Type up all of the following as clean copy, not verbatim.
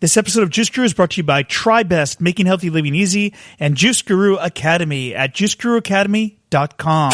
This episode of Juice Guru is brought to you by TriBest, making healthy living easy, and Juice Guru Academy at juiceguruacademy.com.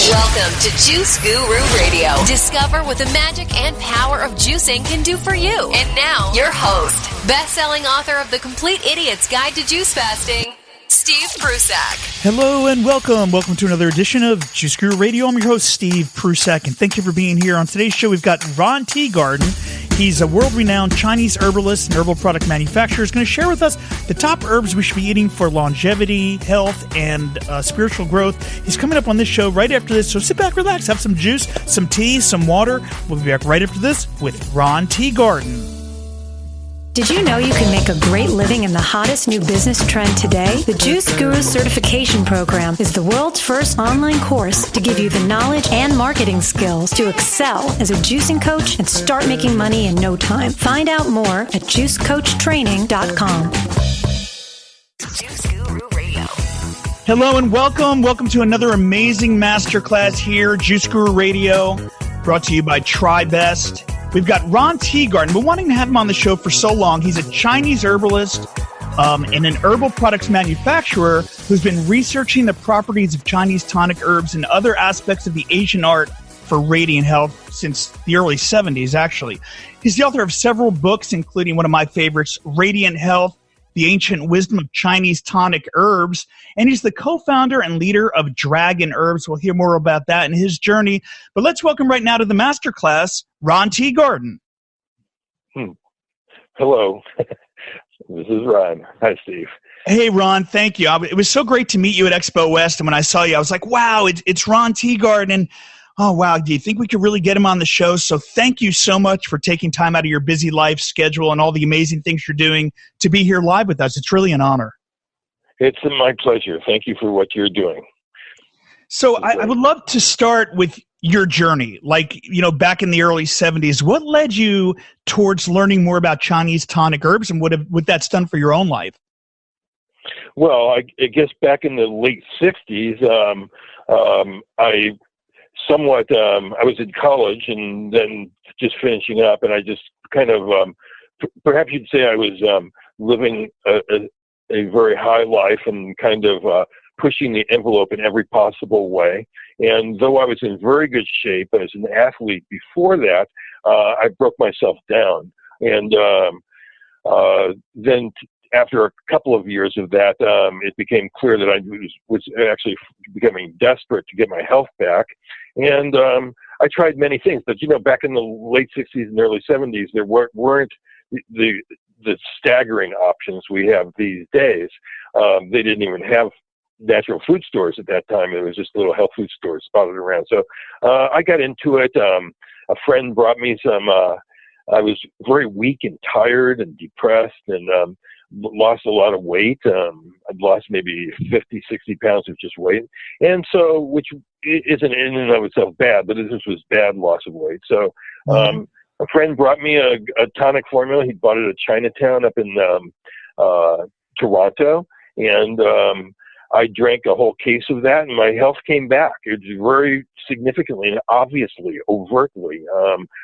Welcome to Juice Guru Radio. Discover what the magic and power of juicing can do for you. And now, your host, best-selling author of The Complete Idiot's Guide to Juice Fasting, Steve Prusak. Hello and welcome. Welcome to another edition of Juice Guru Radio. I'm your host, Steve Prusak, and thank you for being here. On today's show, we've got Ron Teeguarden. He's a world-renowned Chinese herbalist and herbal product manufacturer. He's going to share with us the top herbs we should be eating for longevity, health, and spiritual growth. He's coming up on this show right after this, so sit back, relax, have some juice, some tea, some water. We'll be back right after this with Ron Teeguarden. Did you know you can make a great living in the hottest new business trend today? The Juice Guru Certification Program is the world's first online course to give you the knowledge and marketing skills to excel as a juicing coach and start making money in no time. Find out more at juicecoachtraining.com. Juice Guru Radio. Hello and welcome. Welcome to another amazing masterclass here, Juice Guru Radio, brought to you by TriBest. We've got Ron Teeguarden. We're wanting to have him on the show for so long. He's a Chinese herbalist and an herbal products manufacturer who's been researching the properties of Chinese tonic herbs and other aspects of the Asian art for radiant health since the early 70s, actually. He's the author of several books, including one of my favorites, Radiant Health, The Ancient Wisdom of Chinese Tonic Herbs, and he's the co-founder and leader of Dragon Herbs. We'll hear more about that and his journey. But let's welcome right now to the masterclass, Ron Teeguarden. Hello. This is Ron. Hi, Steve. Hey, Ron. Thank you. It was so great to meet you at Expo West, and when I saw you, I was like, wow, it's Ron Teeguarden. And oh, wow, do you think we could really get him on the show? So thank you so much for taking time out of your busy life schedule and all the amazing things you're doing to be here live with us. It's really an honor. It's my pleasure. Thank you for what you're doing. So I would love to start with your journey. Like, back in the early 70s, what led you towards learning more about Chinese tonic herbs, and what that's done for your own life? Well, I guess back in the late 60s, I was in college and then just finishing up, and I just kind of, perhaps you'd say I was living a very high life and kind of pushing the envelope in every possible way. And though I was in very good shape as an athlete before that, I broke myself down. And then after a couple of years of that, it became clear that I was actually becoming desperate to get my health back. And I tried many things, but back in the late 60s and early 70s, there weren't the staggering options we have these days. They didn't even have natural food stores at that time. It was just little health food stores spotted around. So I got into it. A friend brought me some. I was very weak and tired and depressed, and lost a lot of weight. I'd lost maybe 50, 60 pounds of just weight. And so, which isn't in and of itself bad, but this was bad loss of weight. So a friend brought me a tonic formula. He bought it at Chinatown up in Toronto. And I drank a whole case of that, and my health came back. It was very significantly and obviously, overtly.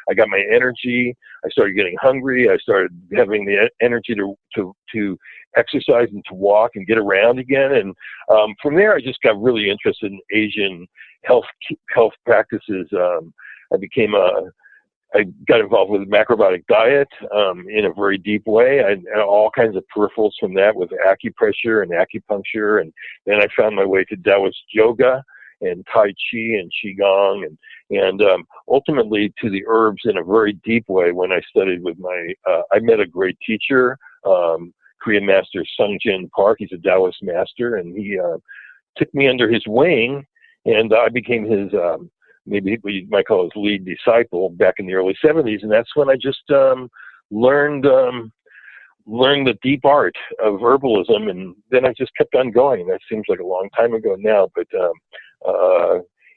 I got my energy. I started getting hungry. I started having the energy to exercise and to walk and get around again. And from there, I just got really interested in Asian health practices. I got involved with the macrobiotic diet in a very deep way. I had all kinds of peripherals from that with acupressure and acupuncture. And then I found my way to Taoist yoga and Tai Chi and Qigong and ultimately to the herbs in a very deep way when I studied with I met a great teacher, Korean master Sungjin Park. He's a Taoist master, and he took me under his wing, and I became his maybe what you might call his lead disciple back in the early 70s. And that's when I just learned the deep art of herbalism. And then I just kept on going. That seems like a long time ago now, but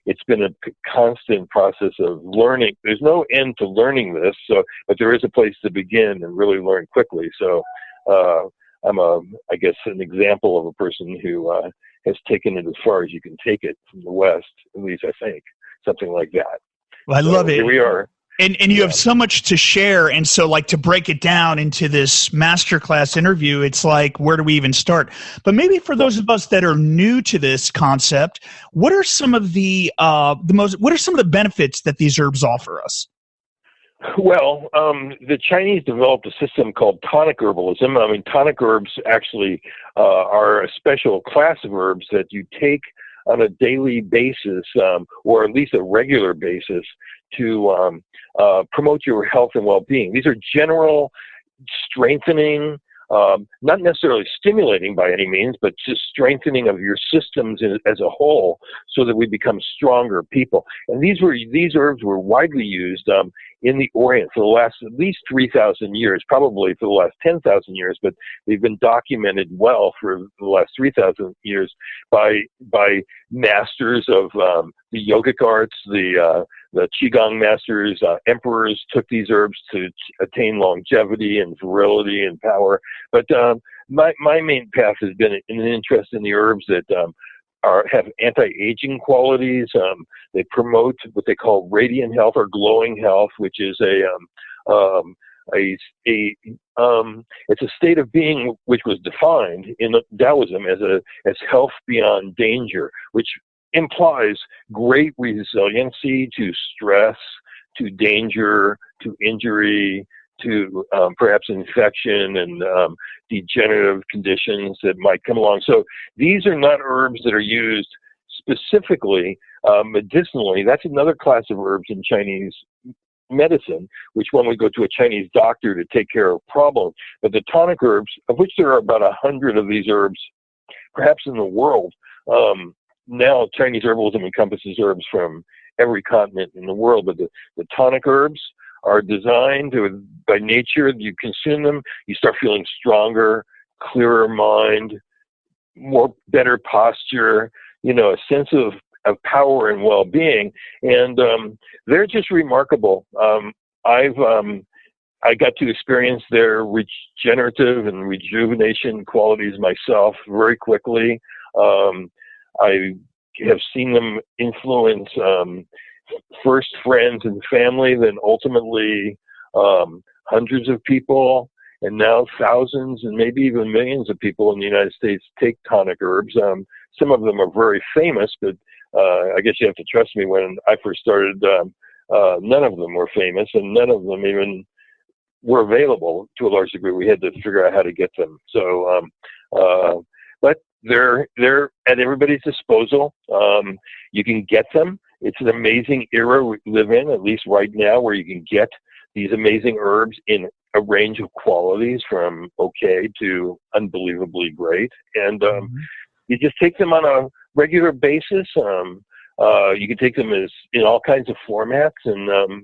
it's been a constant process of learning. There's no end to learning this, but there is a place to begin and really learn quickly. So I'm I guess, an example of a person who has taken it as far as you can take it from the West, at least I think. Something like that. Well, I love it. Here we are. And you have so much to share, and so like to break it down into this masterclass interview, it's like, where do we even start? But maybe for those of us that are new to this concept, what are some of the benefits that these herbs offer us? Well, the Chinese developed a system called tonic herbalism. I mean, tonic herbs actually are a special class of herbs that you take on a daily basis, or at least a regular basis, to promote your health and well-being. These are general strengthening, not necessarily stimulating by any means, but just strengthening of your systems as a whole, so that we become stronger people. And these herbs were widely used in the Orient for the last at least 3,000 years, probably for the last 10,000 years, but they've been documented well for the last 3,000 years by masters of the yogic arts, the Qigong masters. Emperors took these herbs to attain longevity and virility and power. But my main path has been an interest in the herbs that have anti-aging qualities. They promote what they call radiant health or glowing health, which is it's a state of being which was defined in Taoism as health beyond danger, which implies great resiliency to stress, to danger, to injury, to perhaps infection and degenerative conditions that might come along. So these are not herbs that are used specifically medicinally. That's another class of herbs in Chinese medicine, which when we go to a Chinese doctor to take care of problems. But the tonic herbs, of which there are about 100 of these herbs, perhaps in the world, now Chinese herbalism encompasses herbs from every continent in the world, but the tonic herbs are designed by nature. You consume them, you start feeling stronger, clearer mind, better posture, a sense of power and well-being. And they're just remarkable. I got to experience their regenerative and rejuvenation qualities myself very quickly. I have seen them influence first friends and family, then ultimately hundreds of people, and now thousands and maybe even millions of people in the United States take tonic herbs. Some of them are very famous, but I guess you have to trust me. When I first started, none of them were famous, and none of them even were available to a large degree. We had to figure out how to get them. So, but they're at everybody's disposal. You can get them. It's an amazing era we live in, at least right now, where you can get these amazing herbs in a range of qualities from okay to unbelievably great. And you just take them on a regular basis. You can take them as in all kinds of formats and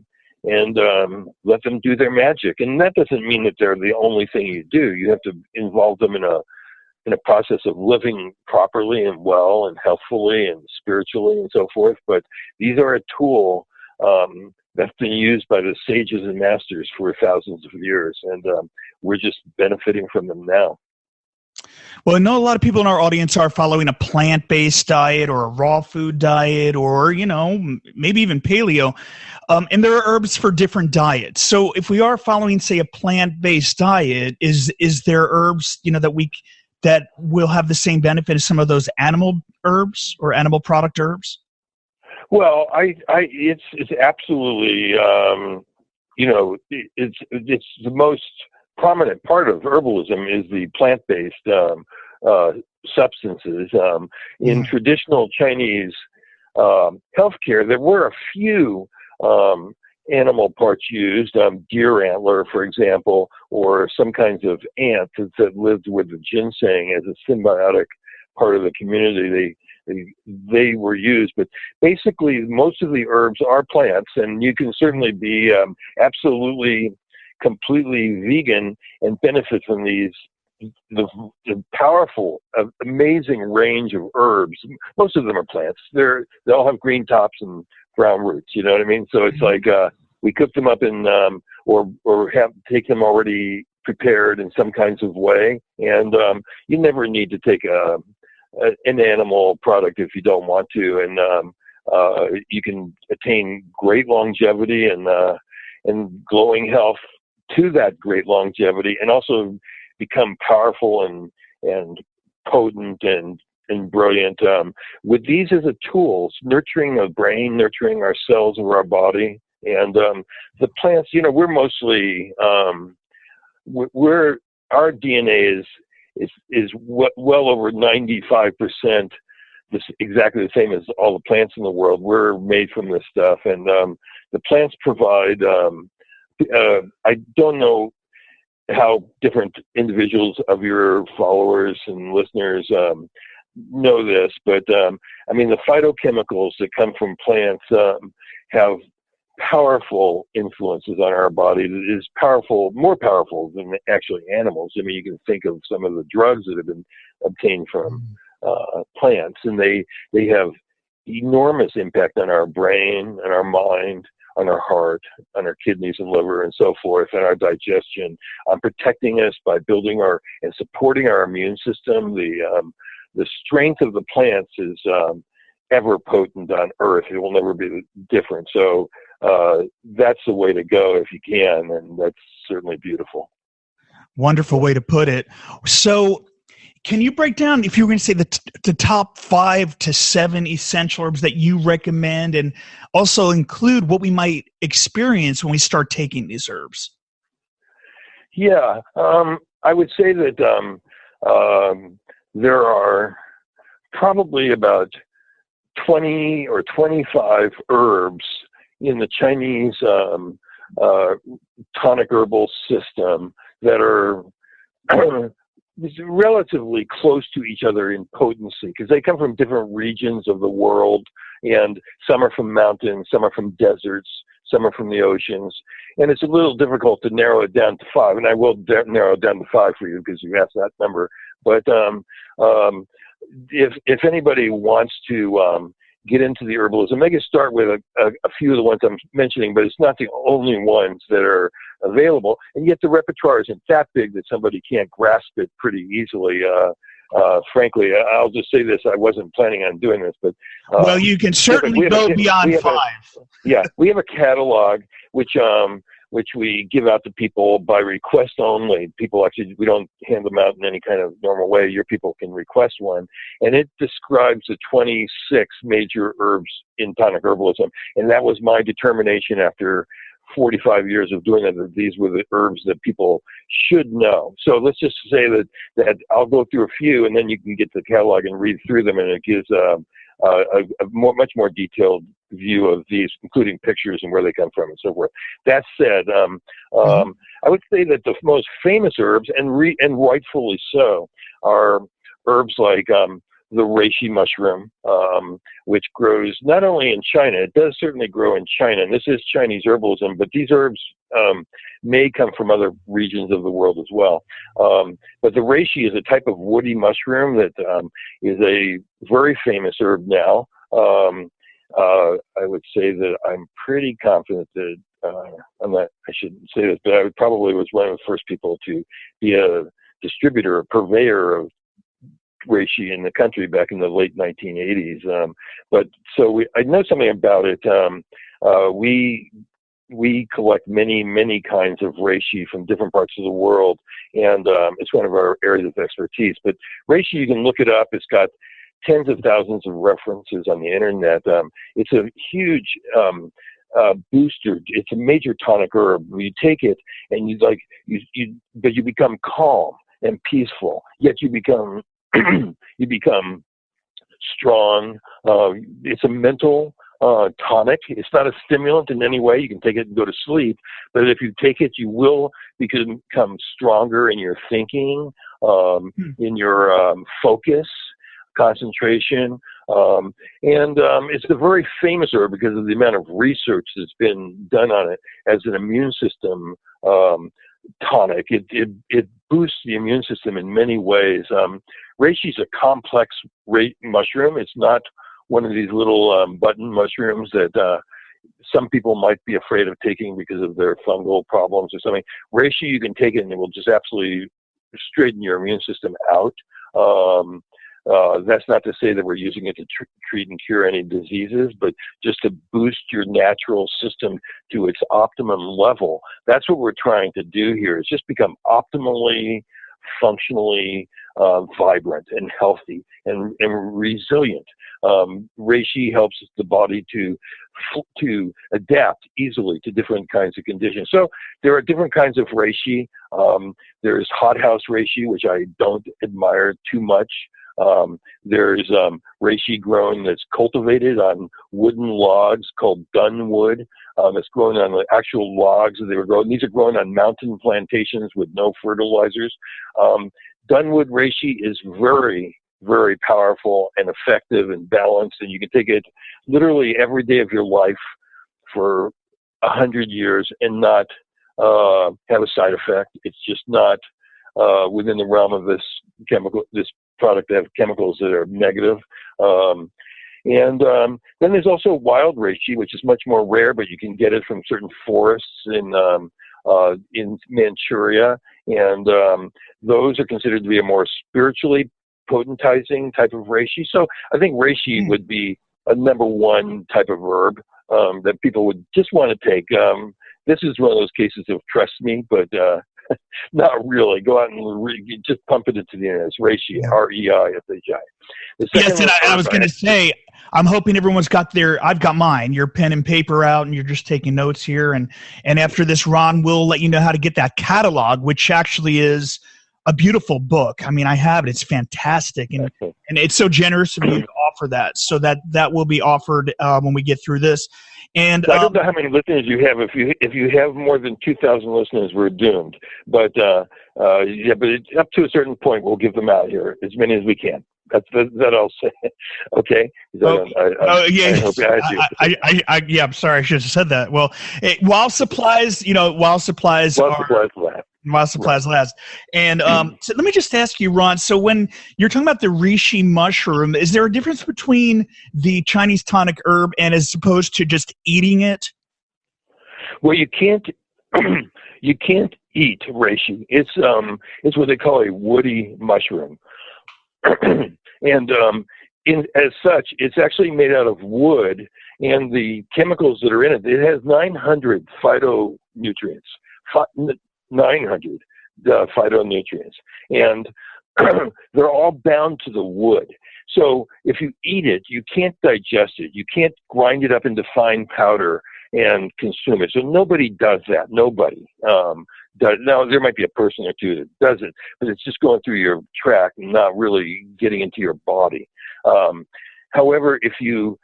let them do their magic. And that doesn't mean that they're the only thing you do. You have to involve them in a process of living properly and well and healthfully and spiritually and so forth. But these are a tool that's been used by the sages and masters for thousands of years, and we're just benefiting from them now. Well, I know a lot of people in our audience are following a plant-based diet or a raw food diet or, maybe even paleo, and there are herbs for different diets. So if we are following, say, a plant-based diet, is there herbs, that will have the same benefit as some of those animal herbs or animal product herbs? Well, it's absolutely, it's the most prominent part of herbalism is the plant-based substances. In traditional Chinese healthcare, there were a few animal parts used, deer antler, for example, or some kinds of ants that lived with the ginseng as a symbiotic part of the community. They were used, but basically most of the herbs are plants, and you can certainly be absolutely, completely vegan and benefit from the powerful, amazing range of herbs. Most of them are plants. They all have green tops and brown roots. You know what I mean? So it's like we cook them up in, or take them already prepared in some kinds of way, and you never need to take an animal product if you don't want to, and you can attain great longevity and and glowing health to that great longevity, and also become powerful and potent and brilliant with these as a tools, nurturing the brain, nurturing our cells of our body. And the plants, we're mostly our DNA is well over 95% exactly the same as all the plants in the world. We're made from this stuff, and the plants provide. I don't know how different individuals of your followers and listeners know this, but I mean, the phytochemicals that come from plants have powerful influences on our body. It is more powerful than actually animals. I mean, you can think of some of the drugs that have been obtained from plants, and they have enormous impact on our brain and our mind, on our heart, on our kidneys and liver and so forth, and our digestion, on protecting us by building and supporting our immune system. The strength of the plants is ever potent on Earth. It will never be different. So that's the way to go if you can, and that's certainly beautiful. Wonderful way to put it. So can you break down, if you were going to say the top 5 to 7 essential herbs that you recommend, and also include what we might experience when we start taking these herbs? Yeah, I would say that there are probably about 20 or 25 herbs in the Chinese tonic herbal system that are relatively close to each other in potency, because they come from different regions of the world, and some are from mountains, some are from deserts, some are from the oceans, and it's a little difficult to narrow it down to 5, and I will narrow it down to 5 for you because you asked that number. But if anybody wants to get into the herbalism, they can start with a few of the ones I'm mentioning, but it's not the only ones that are available. And yet the repertoire isn't that big that somebody can't grasp it pretty easily. Frankly, I'll just say this: I wasn't planning on doing this, but well, you can certainly go beyond 5. Yeah, we have a catalog which we give out to people by request only. People actually, we don't hand them out in any kind of normal way. Your people can request one, and it describes the 26 major herbs in tonic herbalism. And that was my determination after 45 years of doing it, that these were the herbs that people should know. So let's just say that I'll go through a few, and then you can get the catalog and read through them, and it gives a much more detailed view of these, including pictures and where they come from and so forth. That said, I would say that the most famous herbs, and rightfully so, are herbs like the reishi mushroom, which grows not only in China, it does certainly grow in China, and this is Chinese herbalism, but these herbs may come from other regions of the world as well. But the reishi is a type of woody mushroom that is a very famous herb now. I would say that I'm pretty confident that, I shouldn't say this, but I probably was one of the first people to be a distributor, a purveyor of reishi in the country back in the late 1980s. But so I know something about it. We collect many kinds of reishi from different parts of the world, and it's one of our areas of expertise. But reishi, you can look it up. It's got tens of thousands of references on the internet. It's a huge booster. It's a major tonic herb. You take it, and but you become calm and peaceful. Yet you become strong. It's a mental tonic. It's not a stimulant in any way. You can take it and go to sleep, but if you take it, you will become stronger in your thinking, in your focus, concentration, and it's a very famous herb because of the amount of research that's been done on it as an immune system tonic. It boosts the immune system in many ways. Reishi is a complex mushroom. It's not one of these little button mushrooms that some people might be afraid of taking because of their fungal problems or something. Reishi, you can take it and it will just absolutely straighten your immune system out. That's not to say that we're using it to treat and cure any diseases, but just to boost your natural system to its optimum level. That's what we're trying to do here, is just become optimally, functionally vibrant and healthy and resilient. Reishi helps the body to adapt easily to different kinds of conditions. So there are different kinds of Reishi. There's hothouse Reishi, which I don't admire too much. There's Reishi grown that's cultivated on wooden logs called dunwood. It's grown on the actual logs that they were grown. These are grown on mountain plantations with no fertilizers. Dunwood Reishi is very, very powerful and effective and balanced, and you can take it literally every day of your life for 100 years and not have a side effect. It's just not within the realm of this product to have chemicals that are negative. And then there's also wild reishi, which is much more rare, but you can get it from certain forests in Manchuria, and those are considered to be a more spiritually potentizing type of reishi. So I think reishi would be a number one type of herb that people would just want to take. This is one of those cases of trust me, but not really. Go out and just pump it into the internet. It's reishi, R-E-I-S-H-I. Yes, and I was going to say, I'm hoping everyone's got I've got mine, your pen and paper out, and you're just taking notes here. And after this, Ron will let you know how to get that catalog, which actually is a beautiful book. I mean, I have it. It's fantastic. And it's so generous of you to offer that. So that will be offered when we get through this. And I don't know how many listeners you have. If you have more than 2,000 listeners, we're doomed. But but up to a certain point, we'll give them out here, as many as we can. That I'll say. Okay. I'm sorry, I should have said that. Well, while supplies last. And so let me just ask you, Ron, so when you're talking about the reishi mushroom, is there a difference between the Chinese tonic herb and as opposed to just eating it? Well, you can't eat reishi. It's what they call a woody mushroom. And as such, it's actually made out of wood, and the chemicals that are in it, it has 900 phytonutrients. 900 phytonutrients, and they're all bound to the wood. So if you eat it, you can't digest it. You can't grind it up into fine powder and consume it. So nobody does that. Nobody does. Now, there might be a person or two that does it, but it's just going through your tract and not really getting into your body. However, if you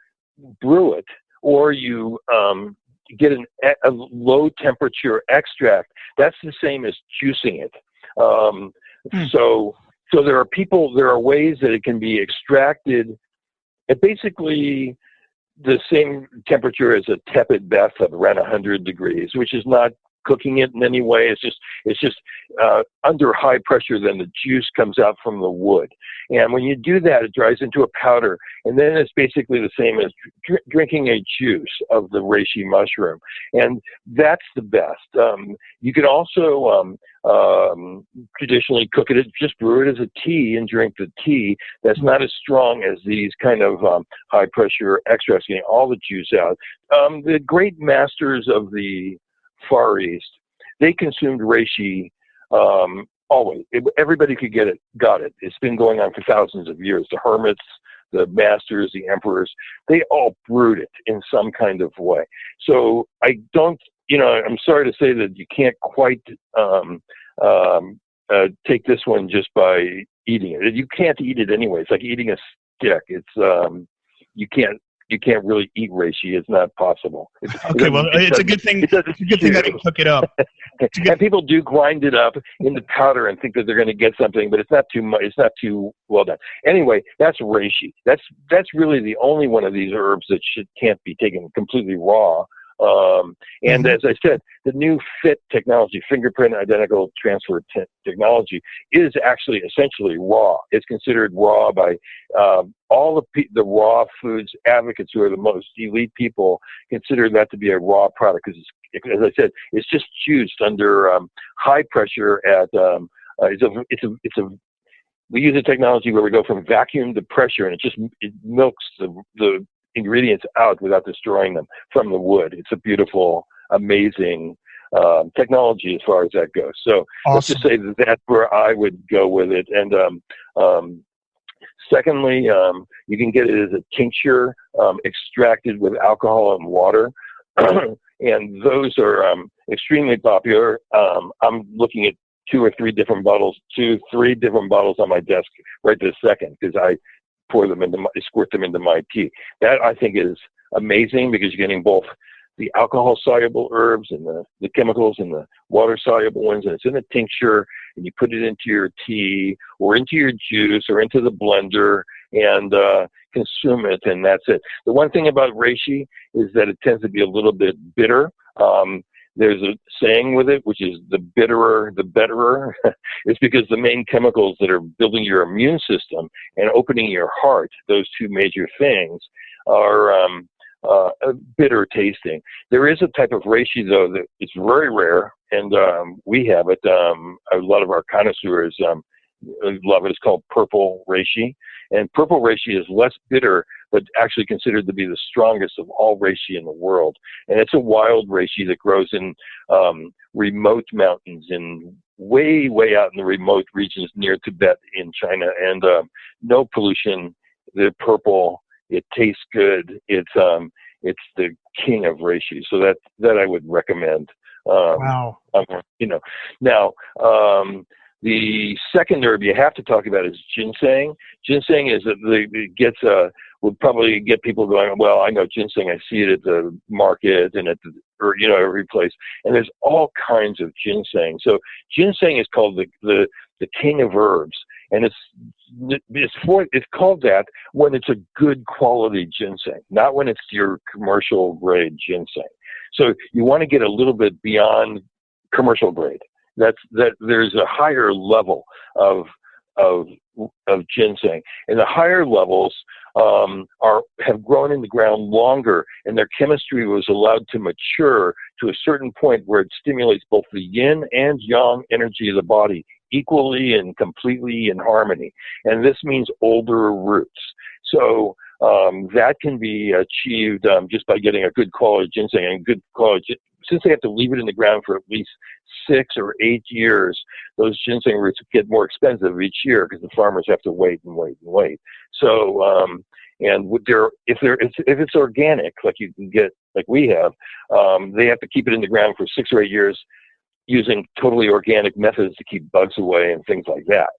brew it or you get a low temperature extract, that's the same as juicing it. So there are ways that it can be extracted at basically the same temperature as a tepid bathtub, around 100 degrees, which is not cooking it in any way. It's just under high pressure, then the juice comes out from the wood. And when you do that, it dries into a powder, and then it's basically the same as drinking a juice of the reishi mushroom. And that's the best. You can also traditionally cook it, just brew it as a tea and drink the tea. That's not as strong as these kind of high pressure extracts, getting all the juice out. The great masters of the Far East, they consumed reishi always. Everybody could got it. It's been going on for thousands of years. The hermits, the masters, the emperors, they all brewed it in some kind of way. So I'm sorry to say that you can't quite take this one just by eating it. You can't eat it anyway. It's like eating a stick. It's you can't really eat reishi. It's not possible. It's a good thing. It's a good thing that you cook it up. And people do grind it up into powder and think that they're going to get something, but it's not too much. It's not too well done. Anyway, that's reishi. That's really the only one of these herbs that can't be taken completely raw. And as I said, the new FIT technology, fingerprint identical transfer technology, is actually essentially raw. It's considered raw by all the raw foods advocates, who are the most elite people, consider that to be a raw product because, as I said, it's just juiced under high pressure at we use a technology where we go from vacuum to pressure, and it milks the ingredients out without destroying them from the wood. It's a beautiful, amazing technology as far as that goes. So let's just say that's where I would go with it. And secondly, you can get it as a tincture extracted with alcohol and water. And those are extremely popular. I'm looking at 2 or 3 different bottles on my desk right this second, because I squirt them into my tea. That I think is amazing, because you're getting both the alcohol-soluble herbs and the chemicals and the water-soluble ones, and it's in a tincture, and you put it into your tea or into your juice or into the blender and consume it, and that's it. The one thing about reishi is that it tends to be a little bit bitter. There's a saying with it, which is the bitterer, the betterer. It's because the main chemicals that are building your immune system and opening your heart, those 2 major things, are bitter tasting. There is a type of reishi, though, that it's very rare, and we have it. A lot of our connoisseurs love it. It's called purple reishi. And purple reishi is less bitter, but actually considered to be the strongest of all reishi in the world. And it's a wild reishi that grows in remote mountains and way, way out in the remote regions near Tibet in China. And no pollution. The purple, it tastes good. It's the king of reishi. So that I would recommend. Wow. Now, the second herb you have to talk about is ginseng. Ginseng would probably get people going, well, I know ginseng. I see it at the market and every place. And there's all kinds of ginseng. So ginseng is called the king of herbs. And it's called that when it's a good quality ginseng, not when it's your commercial grade ginseng. So you want to get a little bit beyond commercial grade. That there's a higher level of ginseng, and the higher levels have grown in the ground longer, and their chemistry was allowed to mature to a certain point where it stimulates both the yin and yang energy of the body equally and completely in harmony. And this means older roots. So that can be achieved just by getting a good quality ginseng and good quality. Since they have to leave it in the ground for at least 6 or 8 years, those ginseng roots get more expensive each year because the farmers have to wait and wait and wait. So, if it's organic, like you can get, like we have, they have to keep it in the ground for 6 or 8 years using totally organic methods to keep bugs away and things like that.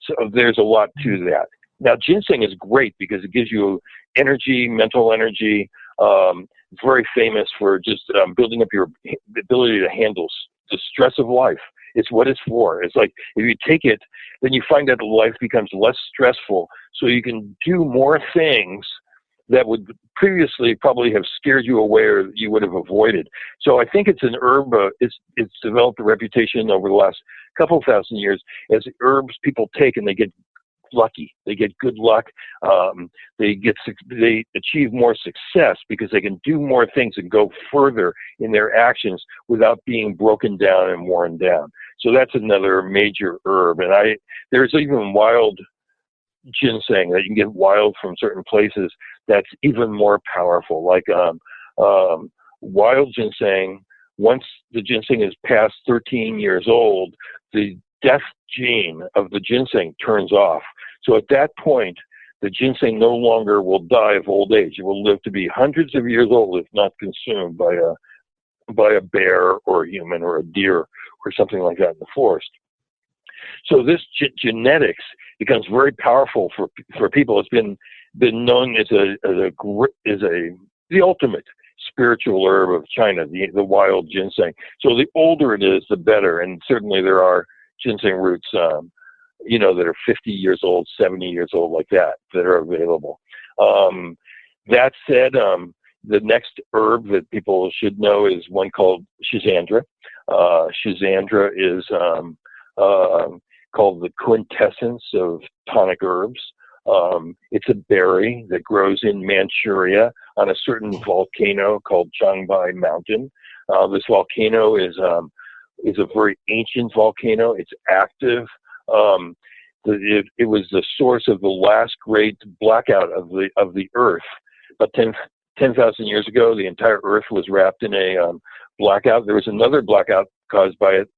So there's a lot to that. Now, ginseng is great because it gives you energy, mental energy. It's very famous for just building up your ability to handle the stress of life. It's what it's for. It's like if you take it, then you find that life becomes less stressful, so you can do more things that would previously probably have scared you away or you would have avoided. So I think it's an herb. It's developed a reputation over the last couple thousand years as herbs people take and they get lucky. They get good luck. They achieve more success because they can do more things and go further in their actions without being broken down and worn down. So that's another major herb. And there's even wild ginseng that you can get wild from certain places that's even more powerful. Like wild ginseng, once the ginseng is past 13 years old, the death gene of the ginseng turns off. So at that point, the ginseng no longer will die of old age. It will live to be hundreds of years old if not consumed by a bear or a human or a deer or something like that in the forest. So this genetics becomes very powerful for people. It's been known as the ultimate spiritual herb of China, the wild ginseng. So the older it is, the better. And certainly there are ginseng roots, that are 50 years old, 70 years old, like that are available. That said, the next herb that people should know is one called Schandra. Schandra is called the quintessence of tonic herbs. It's a berry that grows in Manchuria on a certain volcano called Changbai Mountain. This volcano is a very ancient volcano. It's active. it was the source of the last great blackout of the Earth. But 10,000 years ago, the entire Earth was wrapped in a blackout. There was another blackout caused by it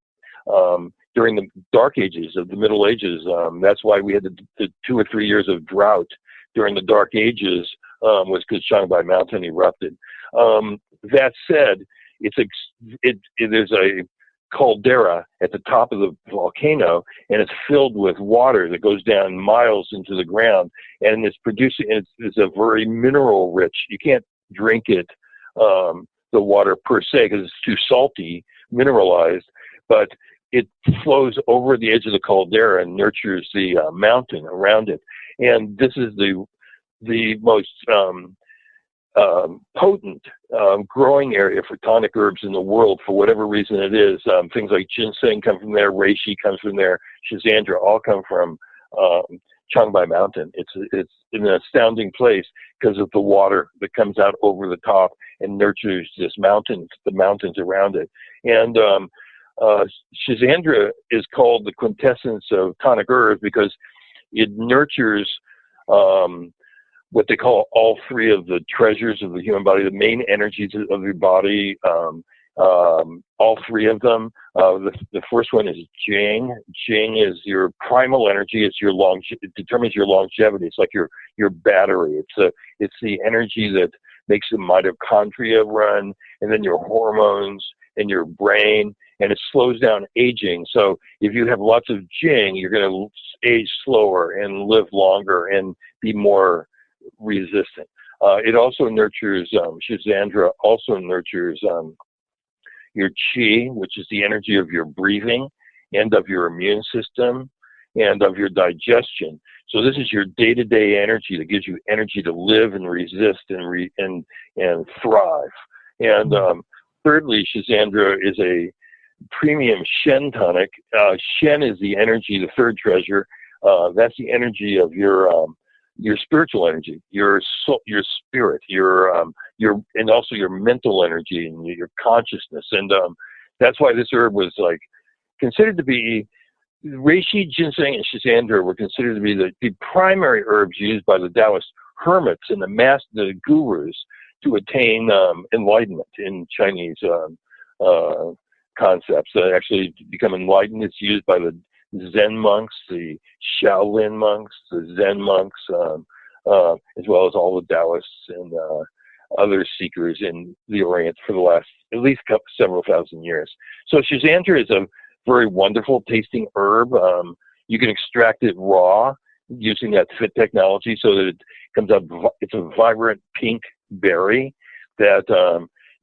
during the Dark Ages of the Middle Ages. That's why we had the 2 or 3 years of drought during the Dark Ages, was because Shanghai Mountain erupted. That said, there's a caldera at the top of the volcano, and it's filled with water that goes down miles into the ground, and it's a very mineral rich. You can't drink it, the water per se, because it's too salty, mineralized, but it flows over the edge of the caldera and nurtures the mountain around it. And this is the most potent growing area for tonic herbs in the world, for whatever reason it is. Things like ginseng come from there, reishi comes from there, Schandra all come from Shanghai Mountain. It's an astounding place because of the water that comes out over the top and nurtures the mountains around it. And Schandra is called the quintessence of tonic herbs because it nurtures what they call all three of the treasures of the human body, the main energies of your body, all three of them. The first one is Jing. Jing is your primal energy. It determines your longevity. It's like your battery. It's the energy that makes the mitochondria run, and then your hormones and your brain, and it slows down aging. So if you have lots of Jing, you're going to age slower and live longer and be more resistant. It also nurtures, Schandra also nurtures your qi, which is the energy of your breathing and of your immune system and of your digestion. So this is your day-to-day energy that gives you energy to live and resist and thrive. And thirdly, Schandra is a premium Shen tonic. Shen is the energy, the third treasure. That's the energy of your spiritual energy, your soul, your spirit, and also your mental energy and your consciousness. And that's why this herb was considered to be, reishi, ginseng, and Schandra were considered to be the primary herbs used by the Taoist hermits and the gurus to attain enlightenment in Chinese concepts. Actually, to become enlightened, it's used by the Zen monks, the Shaolin monks, the Zen monks, as well as all the Taoists and other seekers in the Orient for the last at least several thousand years. So Schandra is a very wonderful tasting herb. You can extract it raw using that FIT technology so that it comes out, it's a vibrant pink berry that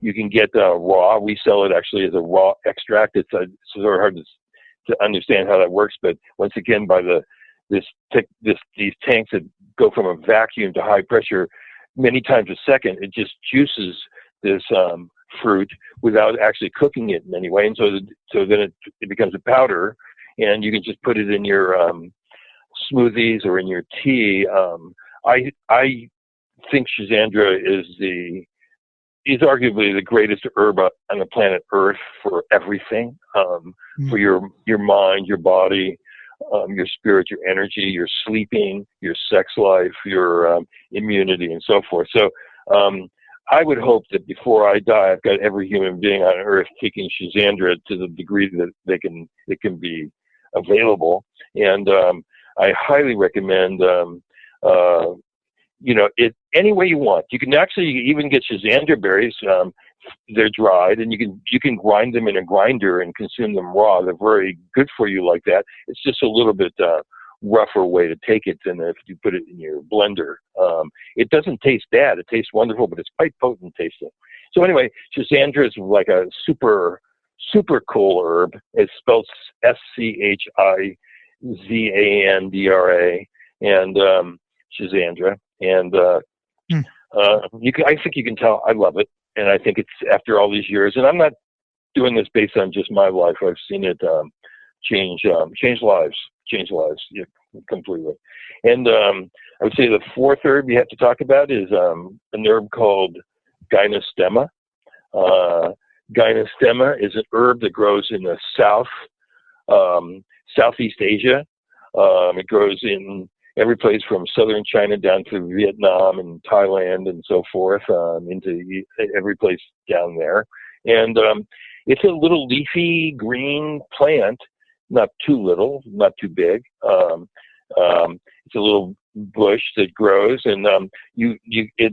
you can get raw. We sell it actually as a raw extract. It's sort of hard to understand how that works, but once again, by these tanks that go from a vacuum to high pressure many times a second, it just juices this fruit without actually cooking it in any way, and so then it becomes a powder, and you can just put it in your smoothies or in your tea. I think Schandra is arguably the greatest herb on the planet Earth for everything, for your mind, your body, your spirit, your energy, your sleeping, your sex life, your immunity, and so forth. So I would hope that before I die, I've got every human being on Earth taking Schandra to the degree that it can be available. And I highly recommend it any way you want. You can actually even get Schandra berries. They're dried, and you can grind them in a grinder and consume them raw. They're very good for you like that. It's just a little bit rougher way to take it than if you put it in your blender. It doesn't taste bad. It tastes wonderful, but it's quite potent tasting. So anyway, Schandra is like a super, super cool herb. It's spelled Schandra, and Schandra. And I think you can tell I love it. And I think it's after all these years, and I'm not doing this based on just my life. I've seen it change lives completely. And I would say the fourth herb you have to talk about is an herb called Gynostemma. Gynostemma is an herb that grows in the Southeast Asia. It grows in every place from southern China down to Vietnam and Thailand and so forth, into every place down there. And it's a little leafy green plant, not too little, not too big. It's a little bush that grows, and the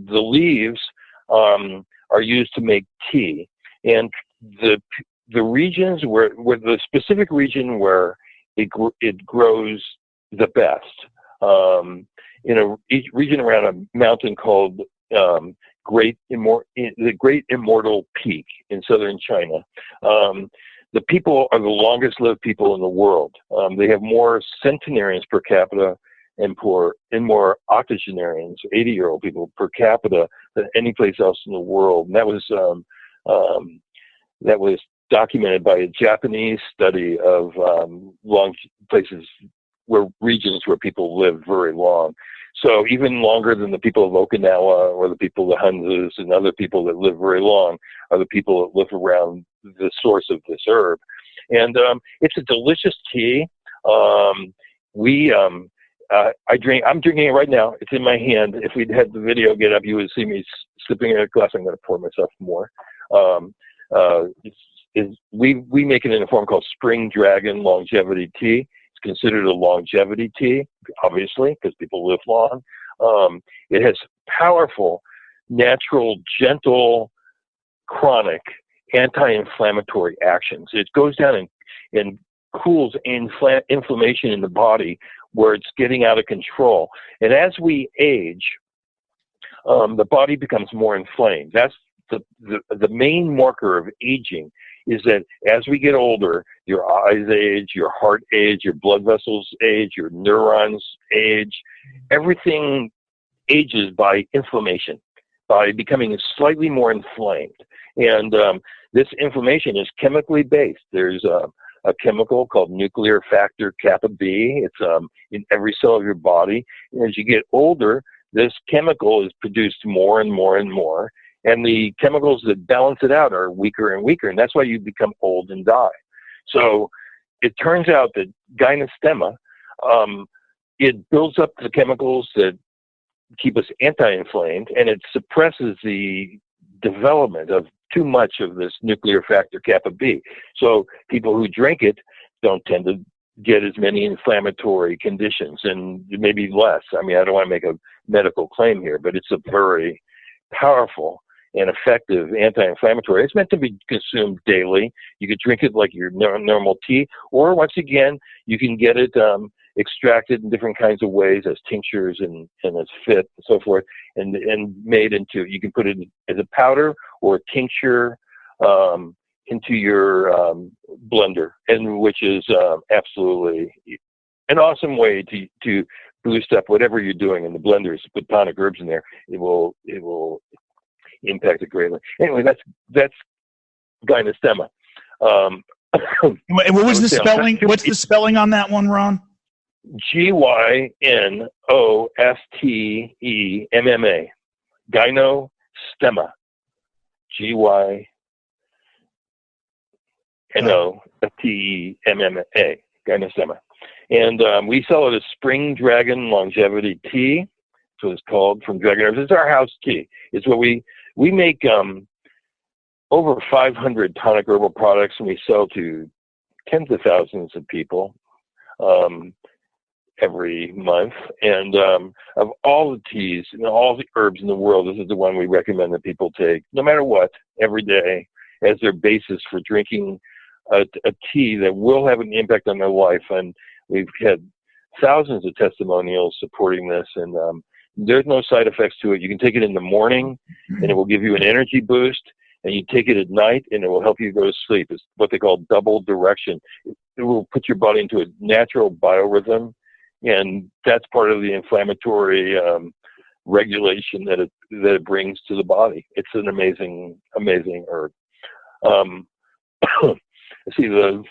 leaves are used to make tea. And the regions where the specific region where it grows the best, in a region around a mountain called the Great Immortal Peak in southern China. The people are the longest lived people in the world. They have more centenarians per capita and more octogenarians, 80-year-old people per capita than any place else in the world. And that was documented by a Japanese study of regions where people live very long. So even longer than the people of Okinawa or the people of the Hunzus and other people that live very long are the people that live around the source of this herb. And it's a delicious tea. I'm drinking it right now. It's in my hand. If we'd had the video get up, you would see me sipping in a glass. I'm going to pour myself more. We make it in a form called Spring Dragon Longevity Tea. It's considered a longevity tea, obviously, because people live long. It has powerful, natural, gentle, chronic, anti-inflammatory actions. It goes down and cools inflammation in the body where it's getting out of control. And as we age, the body becomes more inflamed. That's the main marker of aging, is that as we get older, your eyes age, your heart age, your blood vessels age, your neurons age. Everything ages by inflammation, by becoming slightly more inflamed. And this inflammation is chemically based. There's a chemical called nuclear factor kappa B. It's in every cell of your body. And as you get older, this chemical is produced more and more and more. And the chemicals that balance it out are weaker and weaker. And that's why you become old and die. So it turns out that Gynostemma, it builds up the chemicals that keep us anti-inflamed, and it suppresses the development of too much of this nuclear factor kappa B. So people who drink it don't tend to get as many inflammatory conditions, and maybe less. I mean, I don't want to make a medical claim here, but it's a very powerful and effective anti-inflammatory. It's meant to be consumed daily. You could drink it like your normal tea, or once again, you can get it extracted in different kinds of ways as tinctures and as fit and so forth, and made into, you can put it as a powder or a tincture into your blender, and which is absolutely an awesome way to boost up whatever you're doing in the blenders. Put tonic herbs in there, it will impact it greatly. Anyway, that's Gynostemma. And what was the spelling? What's the spelling on that one, Ron? Gynostemma. Gynostemma. Gynostemma. Gynostemma. And we sell it as Spring Dragon Longevity Tea. That's what it's called, from Dragon Herbs. It's our house tea. It's what we make over 500 tonic herbal products, and we sell to tens of thousands of people every month. And of all the teas and all the herbs in the world, this is the one we recommend that people take, no matter what, every day, as their basis for drinking a tea that will have an impact on their life. And we've had thousands of testimonials supporting this, and there's no side effects to it. You can take it in the morning, and it will give you an energy boost, and you take it at night, and it will help you go to sleep. It's what they call double direction. It will put your body into a natural biorhythm, and that's part of the inflammatory regulation that it brings to the body. It's an amazing, amazing herb. See, the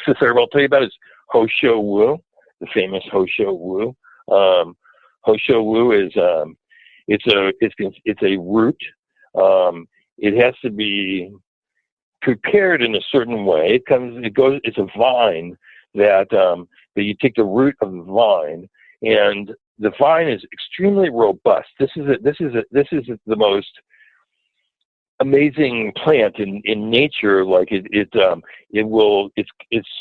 fifth herb I'll tell you about is Shou Wu, the famous Shou Wu. Shou Wu is it's a root. It has to be prepared in a certain way. It's a vine that you take the root of the vine, and the vine is extremely robust. This is the most amazing plant in nature. Like it's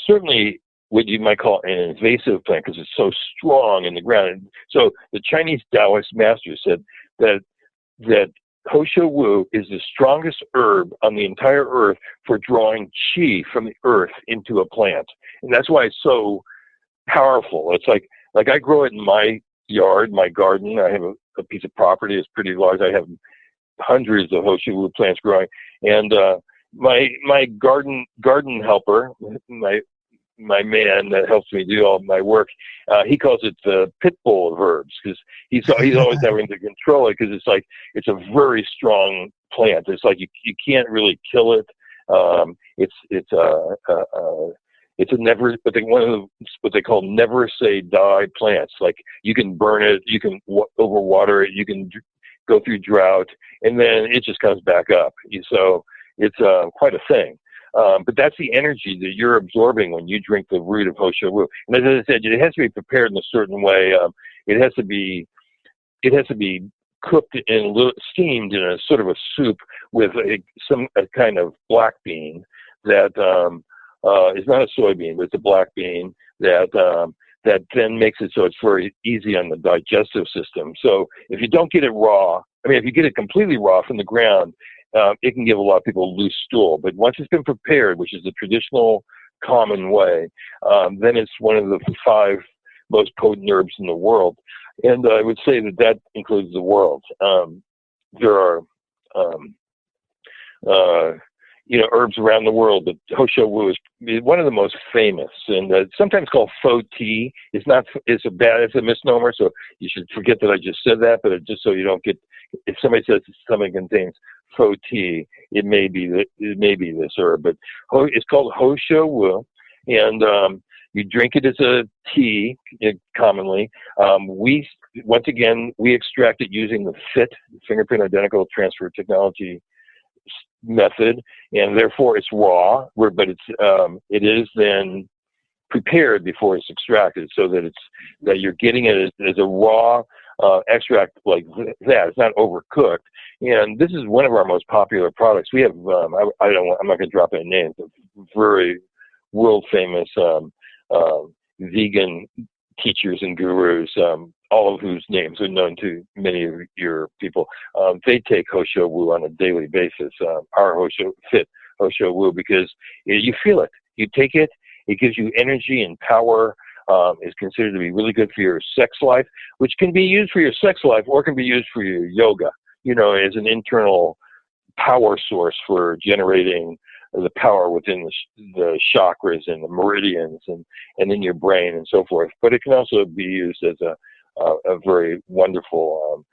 certainly what you might call an invasive plant because it's so strong in the ground. And so the Chinese Taoist master said that Shou Wu is the strongest herb on the entire earth for drawing qi from the earth into a plant. And that's why it's so powerful. It's like I grow it in my yard, my garden. I have a piece of property that's pretty large. I have hundreds of Shou Wu plants growing. And my garden helper, my man that helps me do all my work, he calls it the pit bull of herbs because he's always having to control it because it's a very strong plant. It's like you can't really kill it. It's a never, but one of what they call never say die plants. Like you can burn it, you can overwater it, you can go through drought, and then it just comes back up. So it's quite a thing. But that's the energy that you're absorbing when you drink the root of Shou Wu. And as I said, it has to be prepared in a certain way. It has to be cooked and steamed in a sort of a soup with a kind of black bean that is not a soybean, but it's a black bean that then makes it so it's very easy on the digestive system. So if you don't get it raw, if you get it completely raw from the ground, it can give a lot of people loose stool. But once it's been prepared, which is the traditional common way, then it's one of the 5 most potent herbs in the world. And I would say that includes the world. There are, herbs around the world, but Shou Wu is one of the most famous, and sometimes called faux tea. It's a misnomer, so you should forget that I just said that, but just so you don't get, if somebody says something contains faux tea, it may be this herb, but it's called Shou Wu, and you drink it as a tea commonly. We extract it using the FIT, fingerprint identical transfer technology method, and therefore it's raw, but it is then prepared before it's extracted, so that you're getting it as a raw extract like that. It's not overcooked, and this is one of our most popular products. We have I'm not going to drop any names, but very world famous vegan teachers and gurus, all of whose names are known to many of your people. They take Shou Wu on a daily basis, our Shou Wu, because you feel it. You take it, it gives you energy and power. Is considered to be really good for your sex life, which can be used for your sex life or can be used for your yoga, as an internal power source for generating the power within the chakras and the meridians and in your brain and so forth. But it can also be used as a very wonderful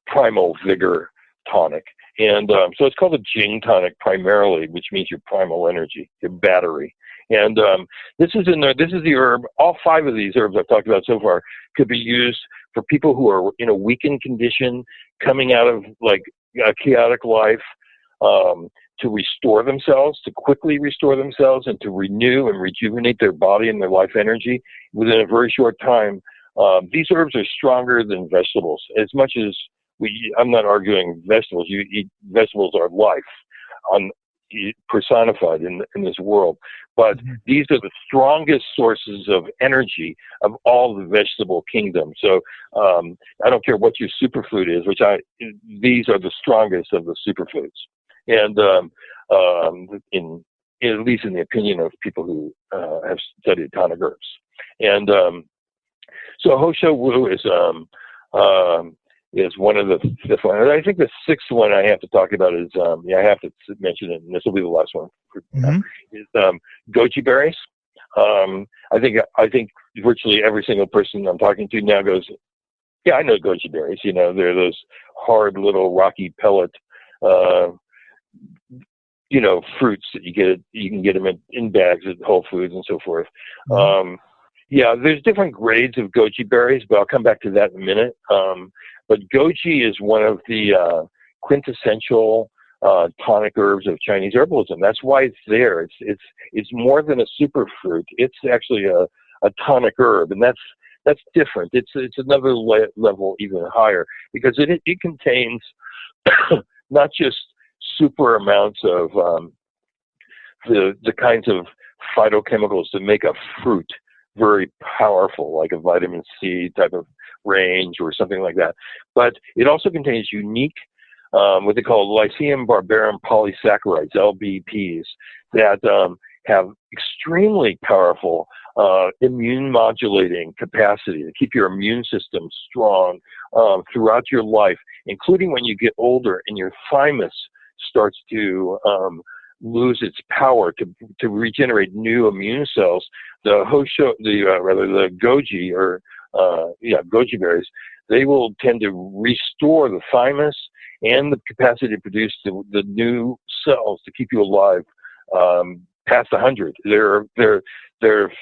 primal vigor tonic. And so it's called a Jing tonic primarily, which means your primal energy, your battery. And this is the herb. All 5 of these herbs I've talked about so far could be used for people who are in a weakened condition, coming out of like a chaotic life, to restore themselves, to quickly restore themselves, and to renew and rejuvenate their body and their life energy within a very short time. These herbs are stronger than vegetables. As much as I'm not arguing vegetables. Vegetables are life personified in this world. But these are the strongest sources of energy of all the vegetable kingdom. So I don't care what your superfood is, these are the strongest of the superfoods. And at least in the opinion of people who have studied tonic herbs. And so Shou Wu is one of the 5th one. And I think the 6th one I have to talk about is, I have to mention it, and this will be the last one, is Goji Berries. I think virtually every single person I'm talking to now goes, yeah, I know Goji Berries. They're those hard little rocky pellet, fruits that you can get them in bags at Whole Foods and so forth. There's different grades of Goji Berries, but I'll come back to that in a minute. But Goji is one of the quintessential tonic herbs of Chinese herbalism. That's why it's there. It's more than a superfruit. It's actually a tonic herb, and that's different. It's another level even higher, because it contains not just super amounts of the kinds of phytochemicals that make a fruit very powerful, like a vitamin C type of range or something like that, but it also contains unique what they call Lycium barbarum polysaccharides, LBPs, that have extremely powerful immune modulating capacity to keep your immune system strong throughout your life, including when you get older and your thymus starts to lose its power to regenerate new immune cells. The goji goji berries, they will tend to restore the thymus and the capacity to produce the new cells to keep you alive past 100. They're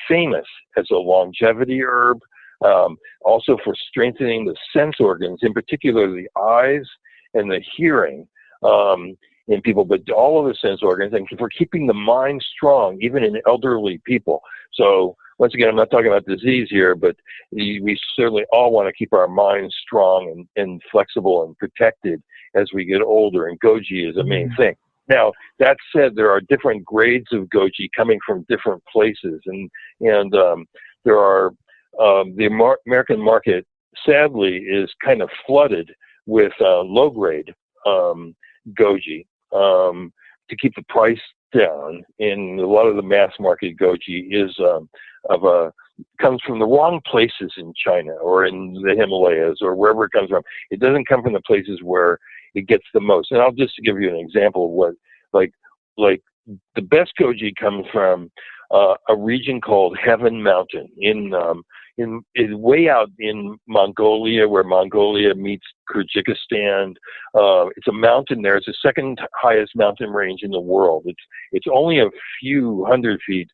famous as a longevity herb, also for strengthening the sense organs, in particular the eyes and the hearing in people, but all of the sense organs, and for keeping the mind strong, even in elderly people. So once again, I'm not talking about disease here, but we certainly all want to keep our minds strong and flexible and protected as we get older, and goji is a main thing. Now, that said, there are different grades of goji coming from different places, and there are the American market, sadly, is kind of flooded with low-grade goji to keep the price down. And a lot of the mass market goji is comes from the wrong places in China or in the Himalayas or wherever it comes from. It doesn't come from the places where it gets the most. And I'll just give you an example of what, like the best goji comes from a region called Heaven Mountain in way out in Mongolia, where Mongolia meets Kyrgyzstan. It's a mountain there. It's the second highest mountain range in the world. It's only a few hundred feet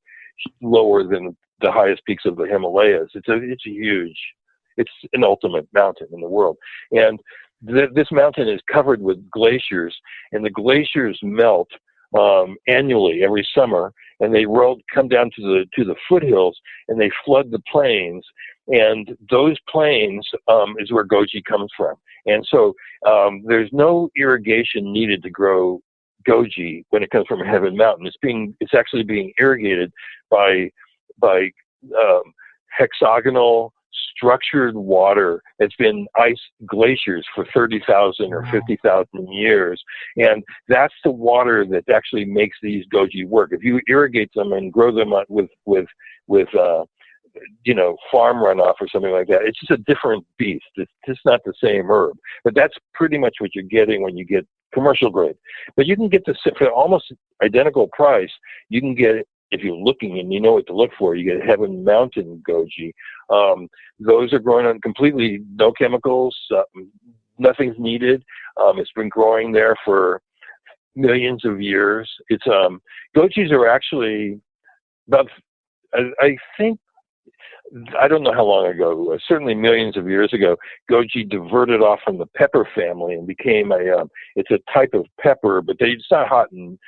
lower than the highest peaks of the Himalayas. It's huge. It's an ultimate mountain in the world. And this mountain is covered with glaciers, and the glaciers melt annually every summer, and they come down to the foothills, and they flood the plains, and those plains is where goji comes from. And so there's no irrigation needed to grow goji when it comes from Heaven Mountain. It's actually being irrigated by hexagonal structured water that's been ice glaciers for 30,000 or 50,000 years, and that's the water that actually makes these goji work. If you irrigate them and grow them with farm runoff or something like that, it's just a different beast. It's just not the same herb. But that's pretty much what you're getting when you get commercial grade. But you can get this for almost identical price. You can get it. If you're looking and you know what to look for, you get Heaven Mountain goji. Those are growing on completely no chemicals. Nothing's needed. It's been growing there for millions of years. It's gojis are actually about, I don't know how long ago, certainly millions of years ago, goji diverted off from the pepper family and became it's a type of pepper, but it's not hot and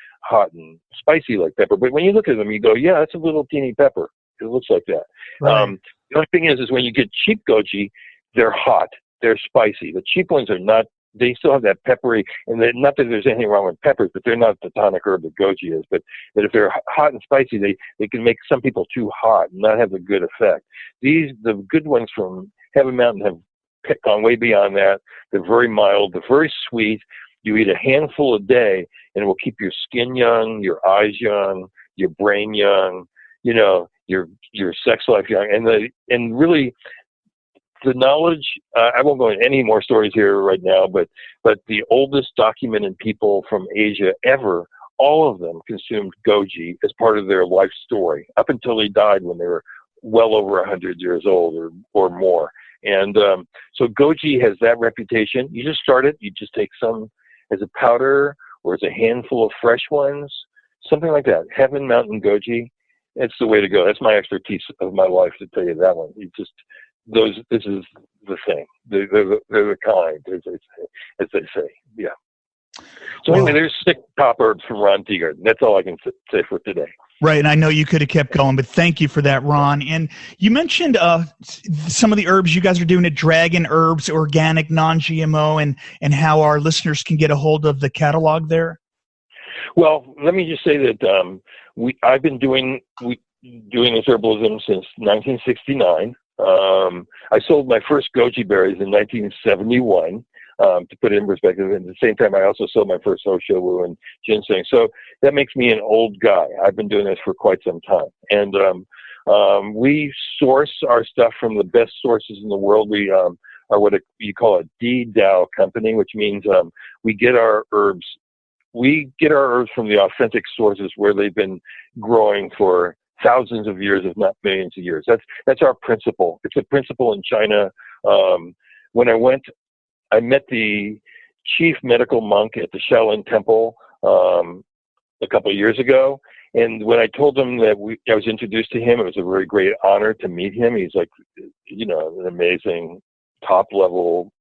spicy like pepper. But when you look at them, you go, yeah, that's a little teeny pepper. It looks like that. Right. The only thing is when you get cheap goji, they're hot, they're spicy. The cheap ones are not. They still have that peppery, and not that there's anything wrong with peppers, but they're not the tonic herb that goji is. But if they're hot and spicy, they can make some people too hot and not have a good effect. The good ones from Heaven Mountain have gone way beyond that. They're very mild, they're very sweet. You eat a handful a day, and it will keep your skin young, your eyes young, your brain young, your sex life young, and really. The knowledge, I won't go into any more stories here right now, but the oldest documented people from Asia ever, all of them consumed goji as part of their life story up until they died when they were well over 100 years old or more. And so goji has that reputation. You just start it. You just take some as a powder or as a handful of fresh ones, something like that. Heaven Mountain goji, it's the way to go. That's my expertise of my life to tell you that one. This is the thing. They're the kind, as they say. Yeah. So anyway, there's 6 top herbs from Ron Teeguarden. That's all I can say for today. Right, and I know you could have kept going, but thank you for that, Ron. And you mentioned some of the herbs you guys are doing at Dragon Herbs, organic, non-GMO, and how our listeners can get a hold of the catalog there. Well, let me just say that I've been doing this herbalism since 1969. I sold my first Goji Berries in 1971. To put it in perspective, and at the same time, I also sold my first Shou Wu and Ginseng. So that makes me an old guy. I've been doing this for quite some time. And we source our stuff from the best sources in the world. We are what you call a DDAO company, which means we get our herbs from the authentic sources where they've been growing for thousands of years, if not millions of years. That's our principle. It's a principle in China. When I met the chief medical monk at the Shaolin Temple a couple of years ago, and when I told him that I was introduced to him, it was a very great honor to meet him. He's like, an amazing top-level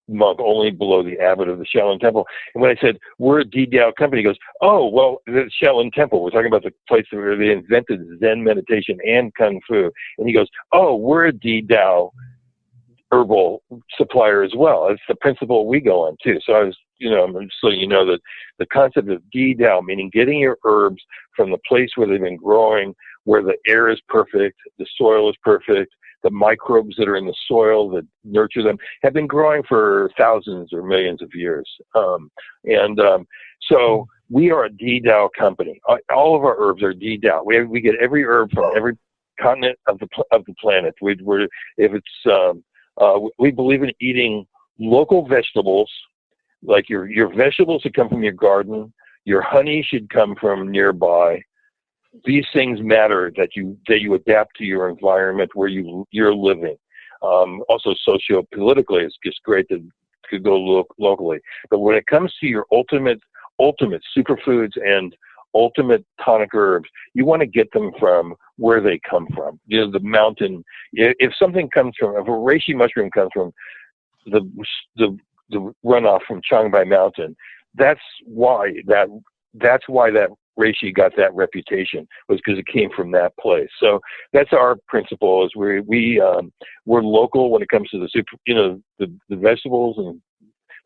monk, only below the abbot of the Shaolin Temple. And when I said, we're a DDAO company, he goes, oh, well, the Shaolin Temple, we're talking about the place where they invented Zen meditation and Kung Fu. And he goes, oh, we're a DDAO herbal supplier as well. It's the principle we go on too. So I'm just letting you know that the concept of DDAO, meaning getting your herbs from the place where they've been growing, where the air is perfect, the soil is perfect, the microbes that are in the soil that nurture them have been growing for thousands or millions of years. So we are a DDAO company. All of our herbs are DDAO. We get every herb from every continent of the planet. We believe in eating local vegetables, like your vegetables should come from your garden. Your honey should come from nearby. These things matter that you adapt to your environment where you're living. Also, socio-politically, it's just great to go locally. But when it comes to your ultimate superfoods and ultimate tonic herbs, you want to get them from where they come from. The mountain. If something comes from, if a reishi mushroom comes from the runoff from Changbai Mountain, that's why that reishi got that reputation, was because it came from that place. So that's our principle: is we're local when it comes to the vegetables and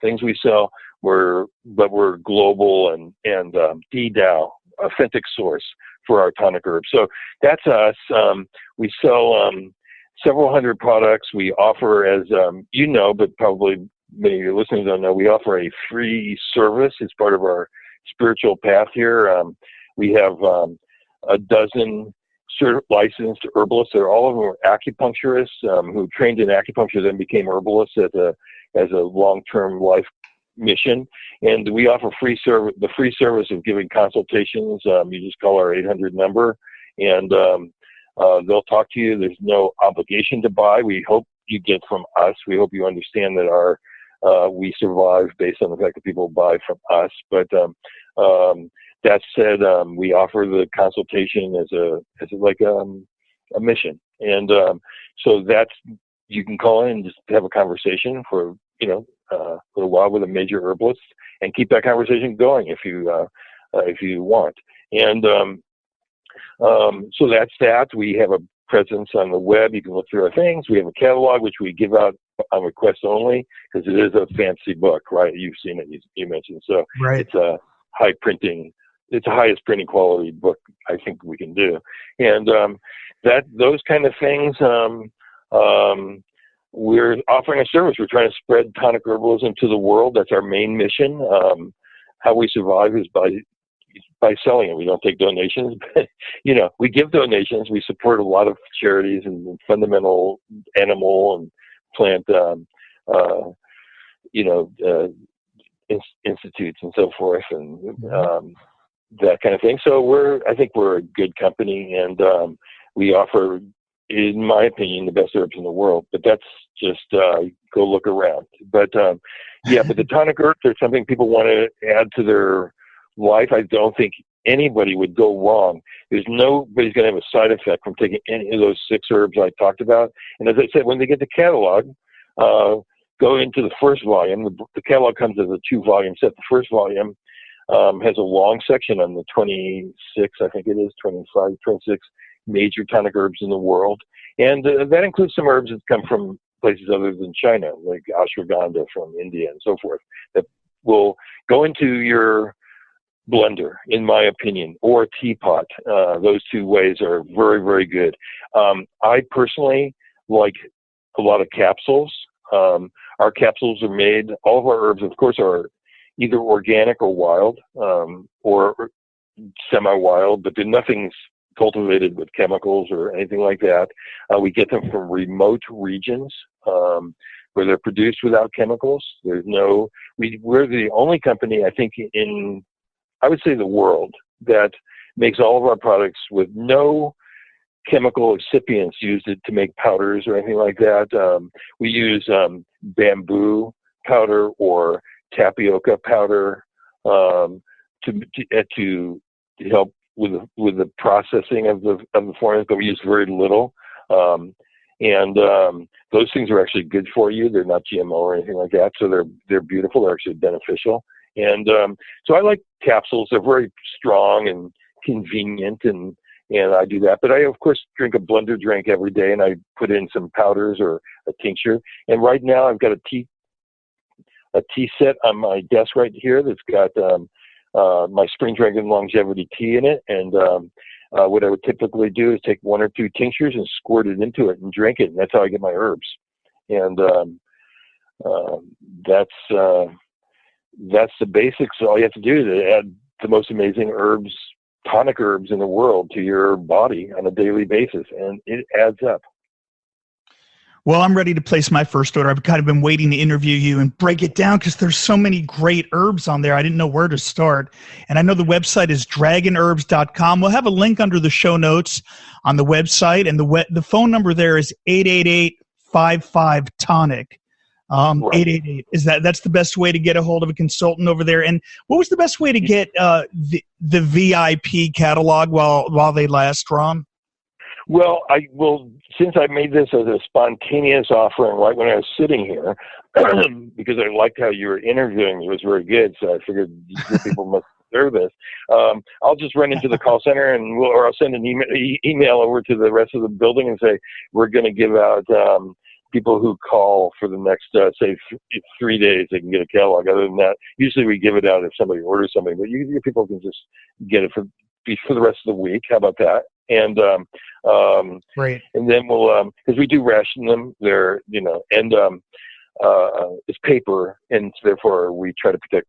things we sell. But we're global and DDAO, authentic source for our tonic herbs. So that's us. We sell several hundred products. We offer, as but probably many of your listeners don't know, we offer a free service. It's part of our spiritual path here. We have a dozen licensed herbalists. All of them are acupuncturists who trained in acupuncture, then became herbalists as a long-term life mission. And we offer the free service of giving consultations. You just call our 800 number, and they'll talk to you. There's no obligation to buy. We hope you get from us. We hope you understand that we survive based on the fact that people buy from us. But that said, we offer the consultation as a mission, and so that's, you can call in and just have a conversation for a little while with a major herbalist and keep that conversation going if you want. And so that's that. We have a presence on the web. You can look through our things. We have a catalog which we give out on request only, because it is a fancy book, right? You've seen it, you mentioned. So right. It's a high printing. It's the highest printing quality book I think we can do. And those kind of things, we're offering a service. We're trying to spread tonic herbalism to the world. That's our main mission. How we survive is by selling it. We don't take donations, but we give donations. We support a lot of charities and fundamental animal and plant, institutes and so forth, and that kind of thing. So I think we're a good company, and we offer, in my opinion, the best herbs in the world. But that's just go look around. But but the tonic herbs are something people want to add to their life. I don't think anybody would go wrong. Nobody's going to have a side effect from taking any of those 6 herbs I talked about. And as I said, when they get the catalog, go into the first volume. The catalog comes as a 2-volume set. The first volume has a long section on the 26, I think it is, 25, 26 major tonic herbs in the world. And that includes some herbs that come from places other than China, like ashwagandha from India and so forth, that will go into your blender, in my opinion, or teapot. Those two ways are very, very good. I personally like a lot of capsules. Our capsules are made, all of our herbs, of course, are either organic or wild, or semi-wild, but nothing's cultivated with chemicals or anything like that. We get them from remote regions where they're produced without chemicals. We're the only company, I think, I would say the world, that makes all of our products with no chemical excipients used to make powders or anything like that. We use bamboo powder or tapioca powder to help with the processing of the formulas, but we use very little. Those things are actually good for you. They're not GMO or anything like that, so they're beautiful. They're actually beneficial. And so I like capsules. They're very strong and convenient, and I do that. But I, of course, drink a blender drink every day, and I put in some powders or a tincture. And right now I've got a tea set on my desk right here that's got my Spring Dragon Longevity tea in it. And what I would typically do is take 1 or 2 tinctures and squirt it into it and drink it. And that's how I get my herbs. And that's the basics. All you have to do is add the most amazing herbs, tonic herbs in the world, to your body on a daily basis, and it adds up. Well, I'm ready to place my first order. I've kind of been waiting to interview you and break it down because there's so many great herbs on there. I didn't know where to start. And I know the website is dragonherbs.com. We'll have a link under the show notes on the website, and the phone number there is 888-55-TONIC. 888 is that's the best way to get a hold of a consultant over there. And what was the best way to get the VIP catalog while they last, Ron? Well, since I made this as a spontaneous offering right when I was sitting here, because I liked how you were interviewing me, it was very good. So I figured people must deserve this. I'll just run into the call center or I'll send an email over to the rest of the building and say, we're going to give out people who call for the next, say, 3 days, they can get a catalog. Other than that, usually we give it out if somebody orders something, but people can just get it for the rest of the week. How about that? And great. And then we'll, because we do ration them, they're, and it's paper, and therefore we try to protect.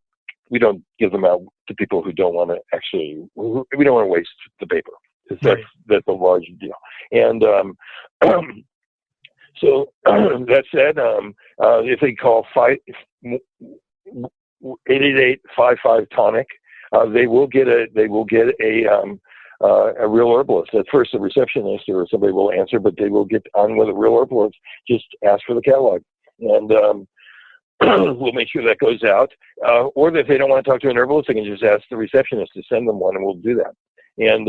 We don't give them out to people who don't want to we don't want to waste the paper. That's a large deal. And so that said, if they call 888-55-TONIC, they will get a real herbalist. At first, a receptionist or somebody will answer, but they will get on with a real herbalist. Just ask for the catalog, and we'll make sure that goes out. Or if they don't want to talk to an herbalist, they can just ask the receptionist to send them one, and we'll do that. And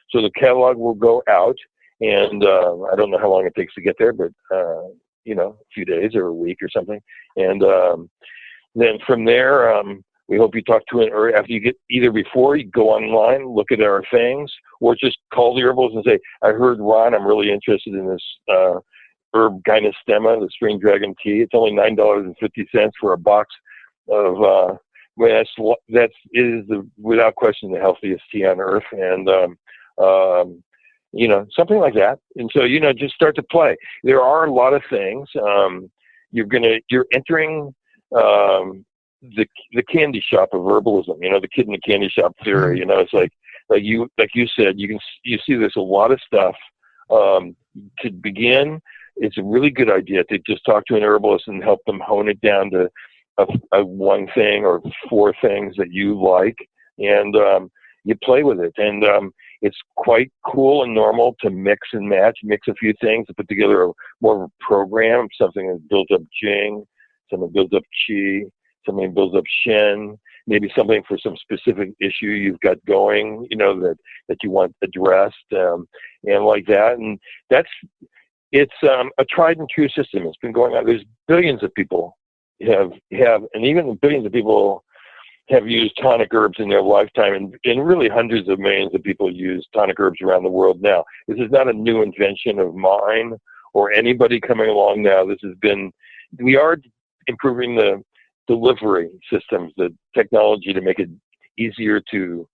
so the catalog will go out. And I don't know how long it takes to get there, but, a few days or a week or something. And then from there, we hope you talk to or after you get, either before you go online, look at our things, or just call the herbalist and say, I heard Ron, I'm really interested in this herb Gynostemma, the Spring Dragon tea. It's only $9.50 for a box of, that is without question the healthiest tea on earth. And, something like that. And so, just start to play. There are a lot of things. You're entering the candy shop of herbalism, the kid in the candy shop theory. It's like you said, you see there's a lot of stuff. To begin, it's a really good idea to just talk to an herbalist and help them hone it down to a one thing or 4 things that you like, and you play with it. And it's quite cool and normal to mix and match, mix a few things to put together more of a program, something that builds up Jing, something builds up Qi, something builds up Shen, maybe something for some specific issue you've got going, that you want addressed, and like that. And it's a tried and true system. It's been going on. There's billions of people and even billions of people have used tonic herbs in their lifetime, and really hundreds of millions of people use tonic herbs around the world now. This is not a new invention of mine or anybody coming along now. We are improving the delivery systems, the technology to make it easier to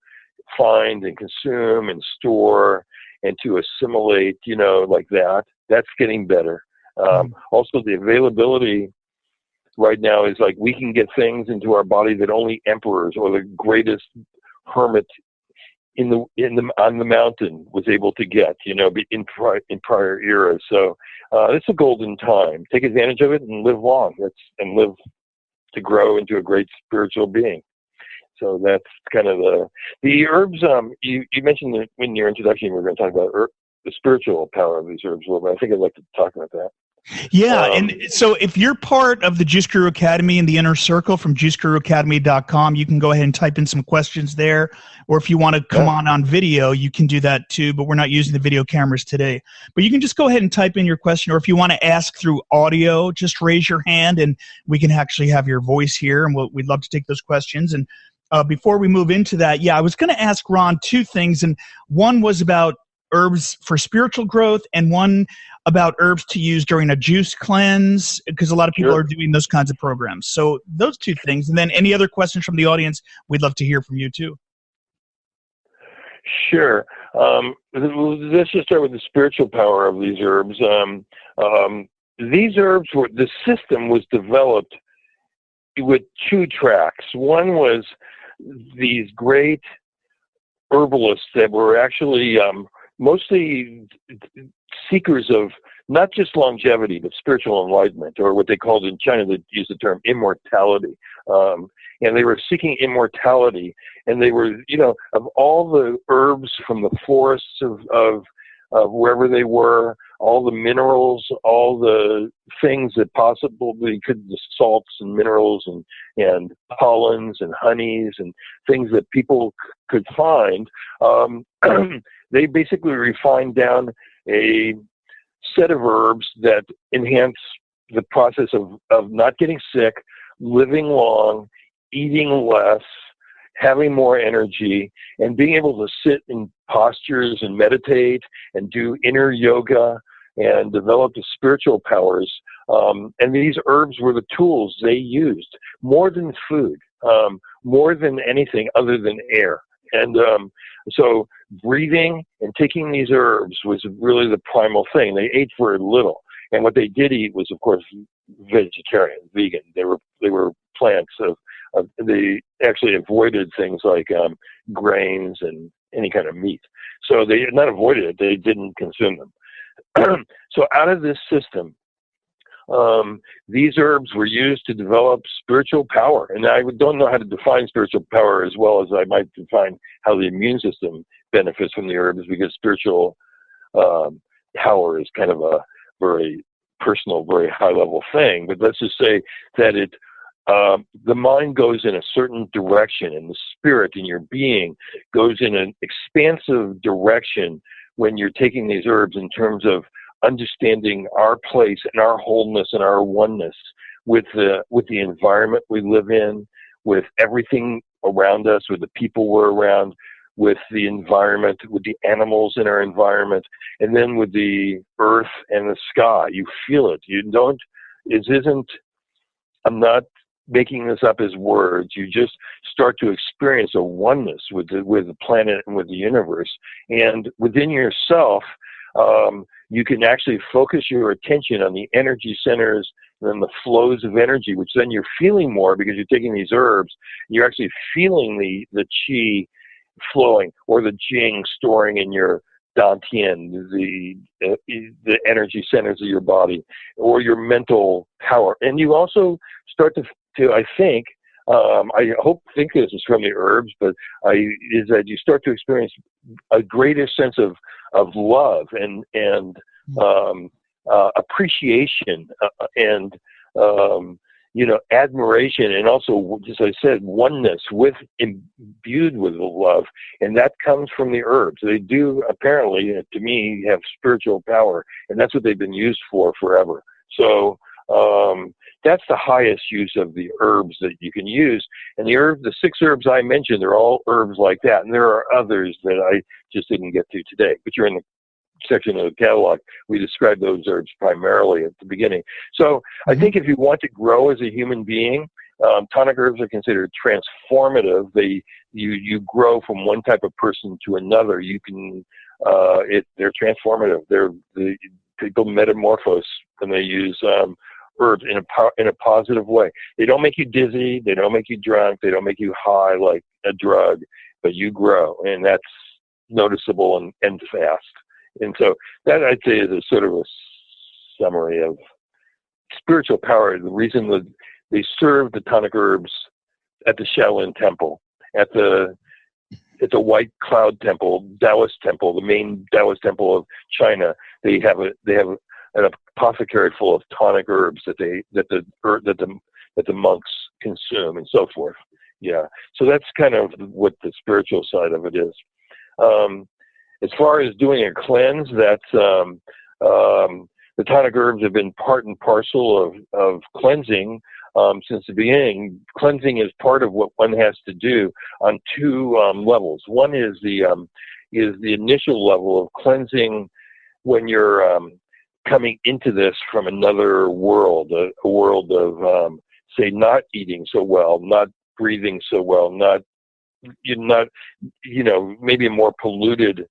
find and consume and store and to assimilate, like that. That's getting better. Also, the availability right now is like we can get things into our body that only emperors or the greatest hermit on the mountain was able to get, in prior eras. So it's a golden time. Take advantage of it and live long. And live to grow into a great spiritual being. So that's kind of the herbs. You mentioned that in your introduction we were going to talk about the spiritual power of these herbs a little bit. I think I'd like to talk about that. Yeah, and so if you're part of the Juice Guru Academy in the Inner Circle from juiceguruacademy.com, you can go ahead and type in some questions there. Or if you want to come on video, you can do that too, but we're not using the video cameras today. But you can just go ahead and type in your question, or if you want to ask through audio, just raise your hand and we can actually have your voice here, and we'd love to take those questions. And before we move into that, I was going to ask Ron two things, and one was about herbs for spiritual growth and one about herbs to use during a juice cleanse, because a lot of people are doing those kinds of programs. So those two things. And then any other questions from the audience, we'd love to hear from you too. Sure. Let's just start with the spiritual power of these herbs. These herbs the system was developed with two tracks. One was these great herbalists that were actually mostly seekers of not just longevity, but spiritual enlightenment, or what they called in China, they used the term immortality. And they were seeking immortality. And they were, of all the herbs from the forests of wherever they were, all the minerals, all the things that possibly could, the salts and minerals and pollens and honeys and things that people could find, they basically refined down a set of herbs that enhance the process of not getting sick, living long, eating less, having more energy, and being able to sit in postures and meditate and do inner yoga and develop the spiritual powers. And these herbs were the tools they used more than food, more than anything other than air. And so breathing and taking these herbs was really the primal thing. They ate very little. And what they did eat was, of course, vegetarian, vegan. They were plants. They actually avoided things like grains and any kind of meat. So they not avoided it, they didn't consume them. So out of this system, these herbs were used to develop spiritual power. And I don't know how to define spiritual power as well as I might define how the immune system benefits from the herbs, because spiritual power is kind of a very personal, very high-level thing. But let's just say that the mind goes in a certain direction, and the spirit in your being goes in an expansive direction when you're taking these herbs, in terms of understanding our place and our wholeness and our oneness with the environment we live in, with everything around us, with the people we're around, with the environment, with the animals in our environment, and then with the earth and the sky. You feel it. I'm not making this up as words. You just start to experience a oneness with the planet and with the universe. And within yourself, you can actually focus your attention on the energy centers and then the flows of energy, which then you're feeling more because you're taking these herbs. You're actually feeling the qi flowing, or the jing storing in your dantian, the energy centers of your body, or your mental power. And you also start to I think, I think this is from the herbs, but is that you start to experience a greater sense of love and appreciation and admiration, and also, as I said, oneness imbued with the love, and that comes from the herbs. They do apparently, to me, have spiritual power, and that's what they've been used for forever. So That's the highest use of the herbs that you can use. And the 6 herbs I mentioned, they're all herbs like that. And there are others that I just didn't get to today. But you're in the section of the catalog. We described those herbs primarily at the beginning. So I think if you want to grow as a human being, tonic herbs are considered transformative. You grow from one type of person to another. You can they're transformative. People metamorphose when they use herbs in a positive way. They don't make you dizzy. They don't make you drunk. They don't make you high like a drug. But you grow, and that's noticeable and fast. And so that, I'd say, is a sort of a summary of spiritual power. The reason that they serve the tonic herbs at the Shaolin Temple, at the White Cloud Temple, Taoist Temple, the main Taoist Temple of China, they have an apothecary full of tonic herbs that the monks consume, and so forth. Yeah, so that's kind of what the spiritual side of it is. As far as doing a cleanse, that's the tonic herbs have been part and parcel of cleansing since the beginning. Cleansing is part of what one has to do on 2 levels. One is the initial level of cleansing when you're coming into this from another world, a world of say not eating so well, not breathing so well, maybe a more polluted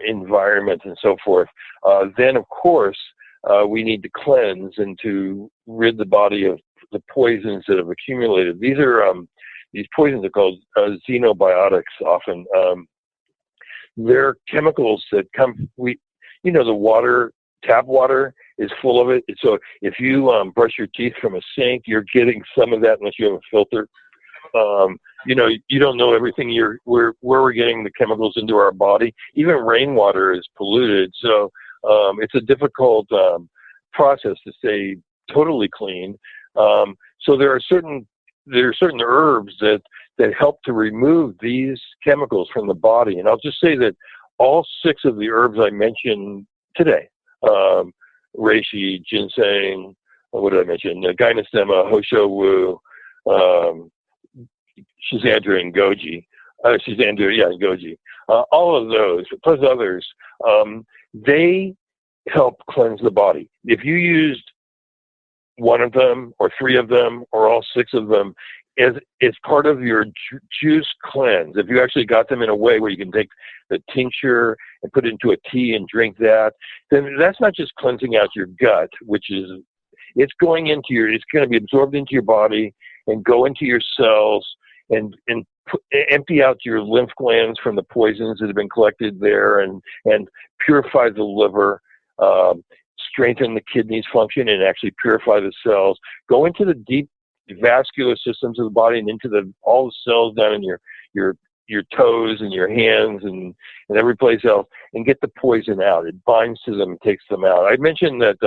environment and so forth. Then, of course, we need to cleanse and to rid the body of the poisons that have accumulated. These poisons are called xenobiotics often. They're chemicals that come, the water, tap water is full of it. So if you brush your teeth from a sink, you're getting some of that unless you have a filter. You don't know everything. Where we're getting the chemicals into our body. Even rainwater is polluted, so it's a difficult process to stay totally clean. So there are certain herbs that help to remove these chemicals from the body. And I'll just say that all 6 of the herbs I mentioned today, Reishi, Ginseng, what did I mention? Gynostemma, Shou Wu, Schandra and Goji. And Goji. All of those, plus others, they help cleanse the body. If you used one of them, or 3 of them, or all 6 of them, as part of your juice cleanse, if you actually got them in a way where you can take the tincture and put it into a tea and drink that, then that's not just cleansing out your gut, it's going to be absorbed into your body and go into your cells and empty out your lymph glands from the poisons that have been collected there, and purify the liver, strengthen the kidneys function, and actually purify the cells. Go into the deep vascular systems of the body and into all the cells down in your toes and your hands and every place else, and get the poison out. It binds to them and takes them out. I mentioned that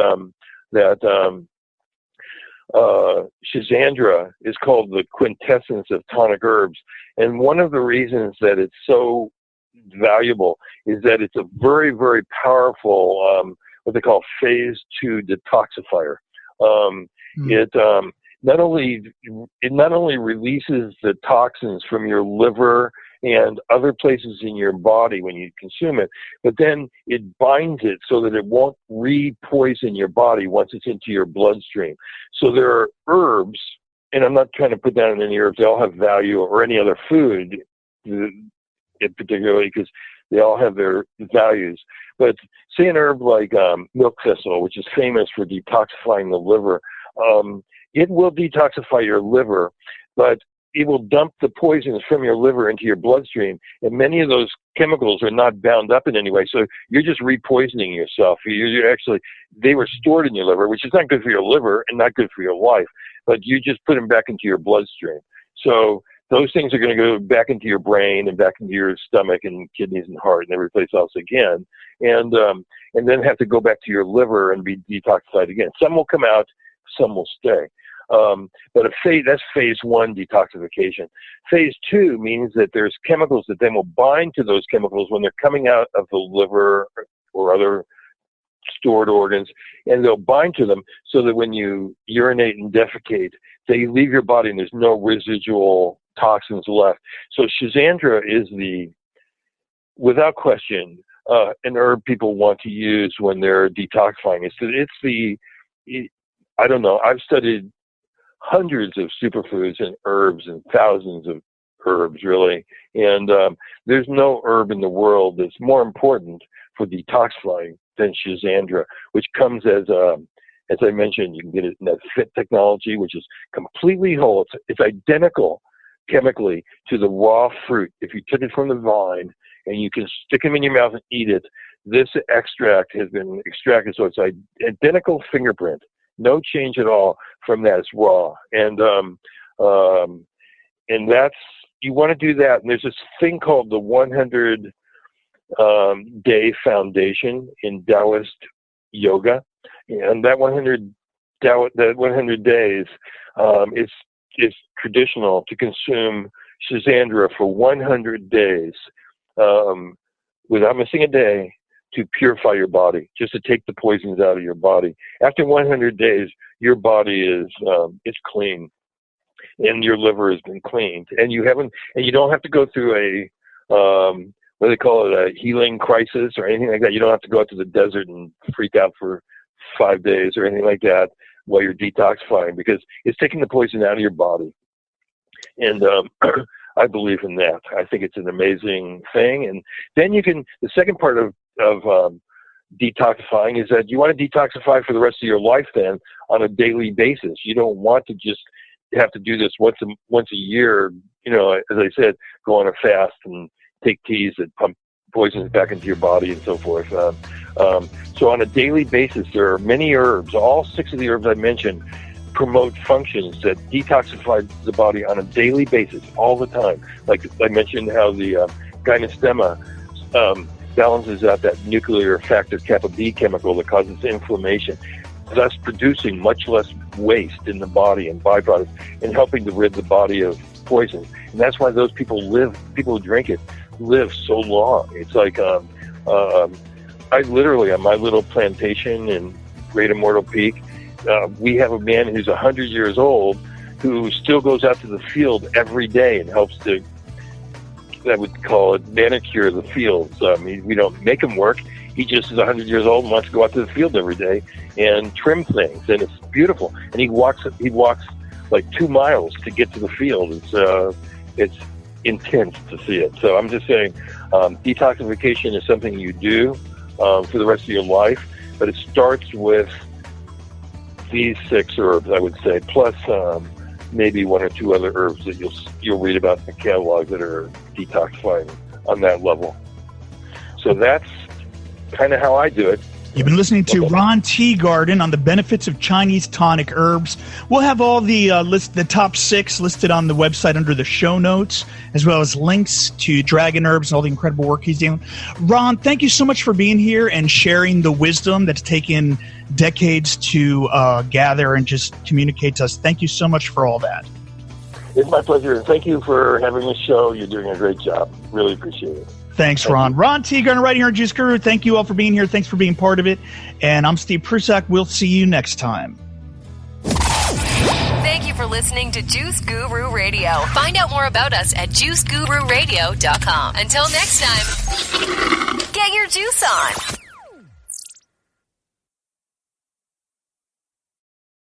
Schandra is called the quintessence of tonic herbs, and one of the reasons that it's so valuable is that it's a very, very powerful what they call phase 2 detoxifier. It not only releases the toxins from your liver and other places in your body when you consume it, but then it binds it so that it won't re-poison your body once it's into your bloodstream. So there are herbs, and I'm not trying to put down any herbs, they all have value, or any other food, particularly, because they all have their values. But say an herb like milk thistle, which is famous for detoxifying the liver, it will detoxify your liver, but it will dump the poisons from your liver into your bloodstream, and many of those chemicals are not bound up in any way, so you're just repoisoning yourself. They were stored in your liver, which is not good for your liver and not good for your life, but you just put them back into your bloodstream. So those things are going to go back into your brain and back into your stomach and kidneys and heart and every place else again, and then have to go back to your liver and be detoxified again. Some will come out, some will stay. But that's phase 1 detoxification. Phase 2 means that there's chemicals that then will bind to those chemicals when they're coming out of the liver or other stored organs, and they'll bind to them so that when you urinate and defecate, they leave your body and there's no residual toxins left. So Schandra is without question, an herb people want to use when they're detoxifying. I don't know, I've studied hundreds of superfoods and herbs and thousands of herbs, really. And there's no herb in the world that's more important for detoxifying than Schandra, which comes as I mentioned, you can get it in that fit technology, which is completely whole. It's identical chemically to the raw fruit. If you took it from the vine and you can stick them in your mouth and eat it, this extract has been extracted, so it's identical fingerprint. No change at all from that. It's raw. And that's, you want to do that. And there's this thing called the 100 day foundation in Taoist yoga. And that 100 days is traditional to consume Schandra for 100 days without missing a day, to purify your body, just to take the poisons out of your body. After 100 days, your body is it's clean, and your liver has been cleaned, and you don't have to go through a what do they call it, a healing crisis or anything like that. You don't have to go out to the desert and freak out for 5 days or anything like that while you're detoxifying, because it's taking the poison out of your body. And I believe in that. I think it's an amazing thing. And then the second part of detoxifying is that you want to detoxify for the rest of your life then on a daily basis. You don't want to just have to do this once a year, as I said, go on a fast and take teas that pump poisons back into your body and so forth. So on a daily basis, there are many herbs. All 6 of the herbs I mentioned promote functions that detoxify the body on a daily basis all the time. Like I mentioned how the Gynostemma balances out that nuclear factor kappa B chemical that causes inflammation, thus producing much less waste in the body and byproducts, and helping to rid the body of poison. And that's why those people who drink it live so long. It's like I literally, on my little plantation in Great Immortal Peak, we have a man who's 100 years old who still goes out to the field every day and helps to, I would call it, manicure the fields. We don't make him work. He just is 100 years old and wants to go out to the field every day and trim things, and it's beautiful. And he walks like 2 miles to get to the field. It's intense to see it. So I'm just saying, detoxification is something you do for the rest of your life, but it starts with these 6 herbs, I would say, plus maybe 1 or 2 other herbs that you'll read about in the catalog that are detoxifying on that level. So that's kind of how I do it. You've been listening to Ron Teeguarden on the benefits of Chinese tonic herbs. We'll have all the top 6 listed on the website under the show notes, as well as links to dragon herbs and all the incredible work he's doing. Ron, thank you so much for being here and sharing the wisdom that's taken decades to gather and just communicate to us. Thank you so much for all that. It's my pleasure, and thank you for having this show. You're doing a great job. Really appreciate it. Thanks, Ron. Ron Teeguarden right here on Juice Guru. Thank you all for being here. Thanks for being part of it. And I'm Steve Prusak. We'll see you next time. Thank you for listening to Juice Guru Radio. Find out more about us at juicegururadio.com. Until next time, get your juice on.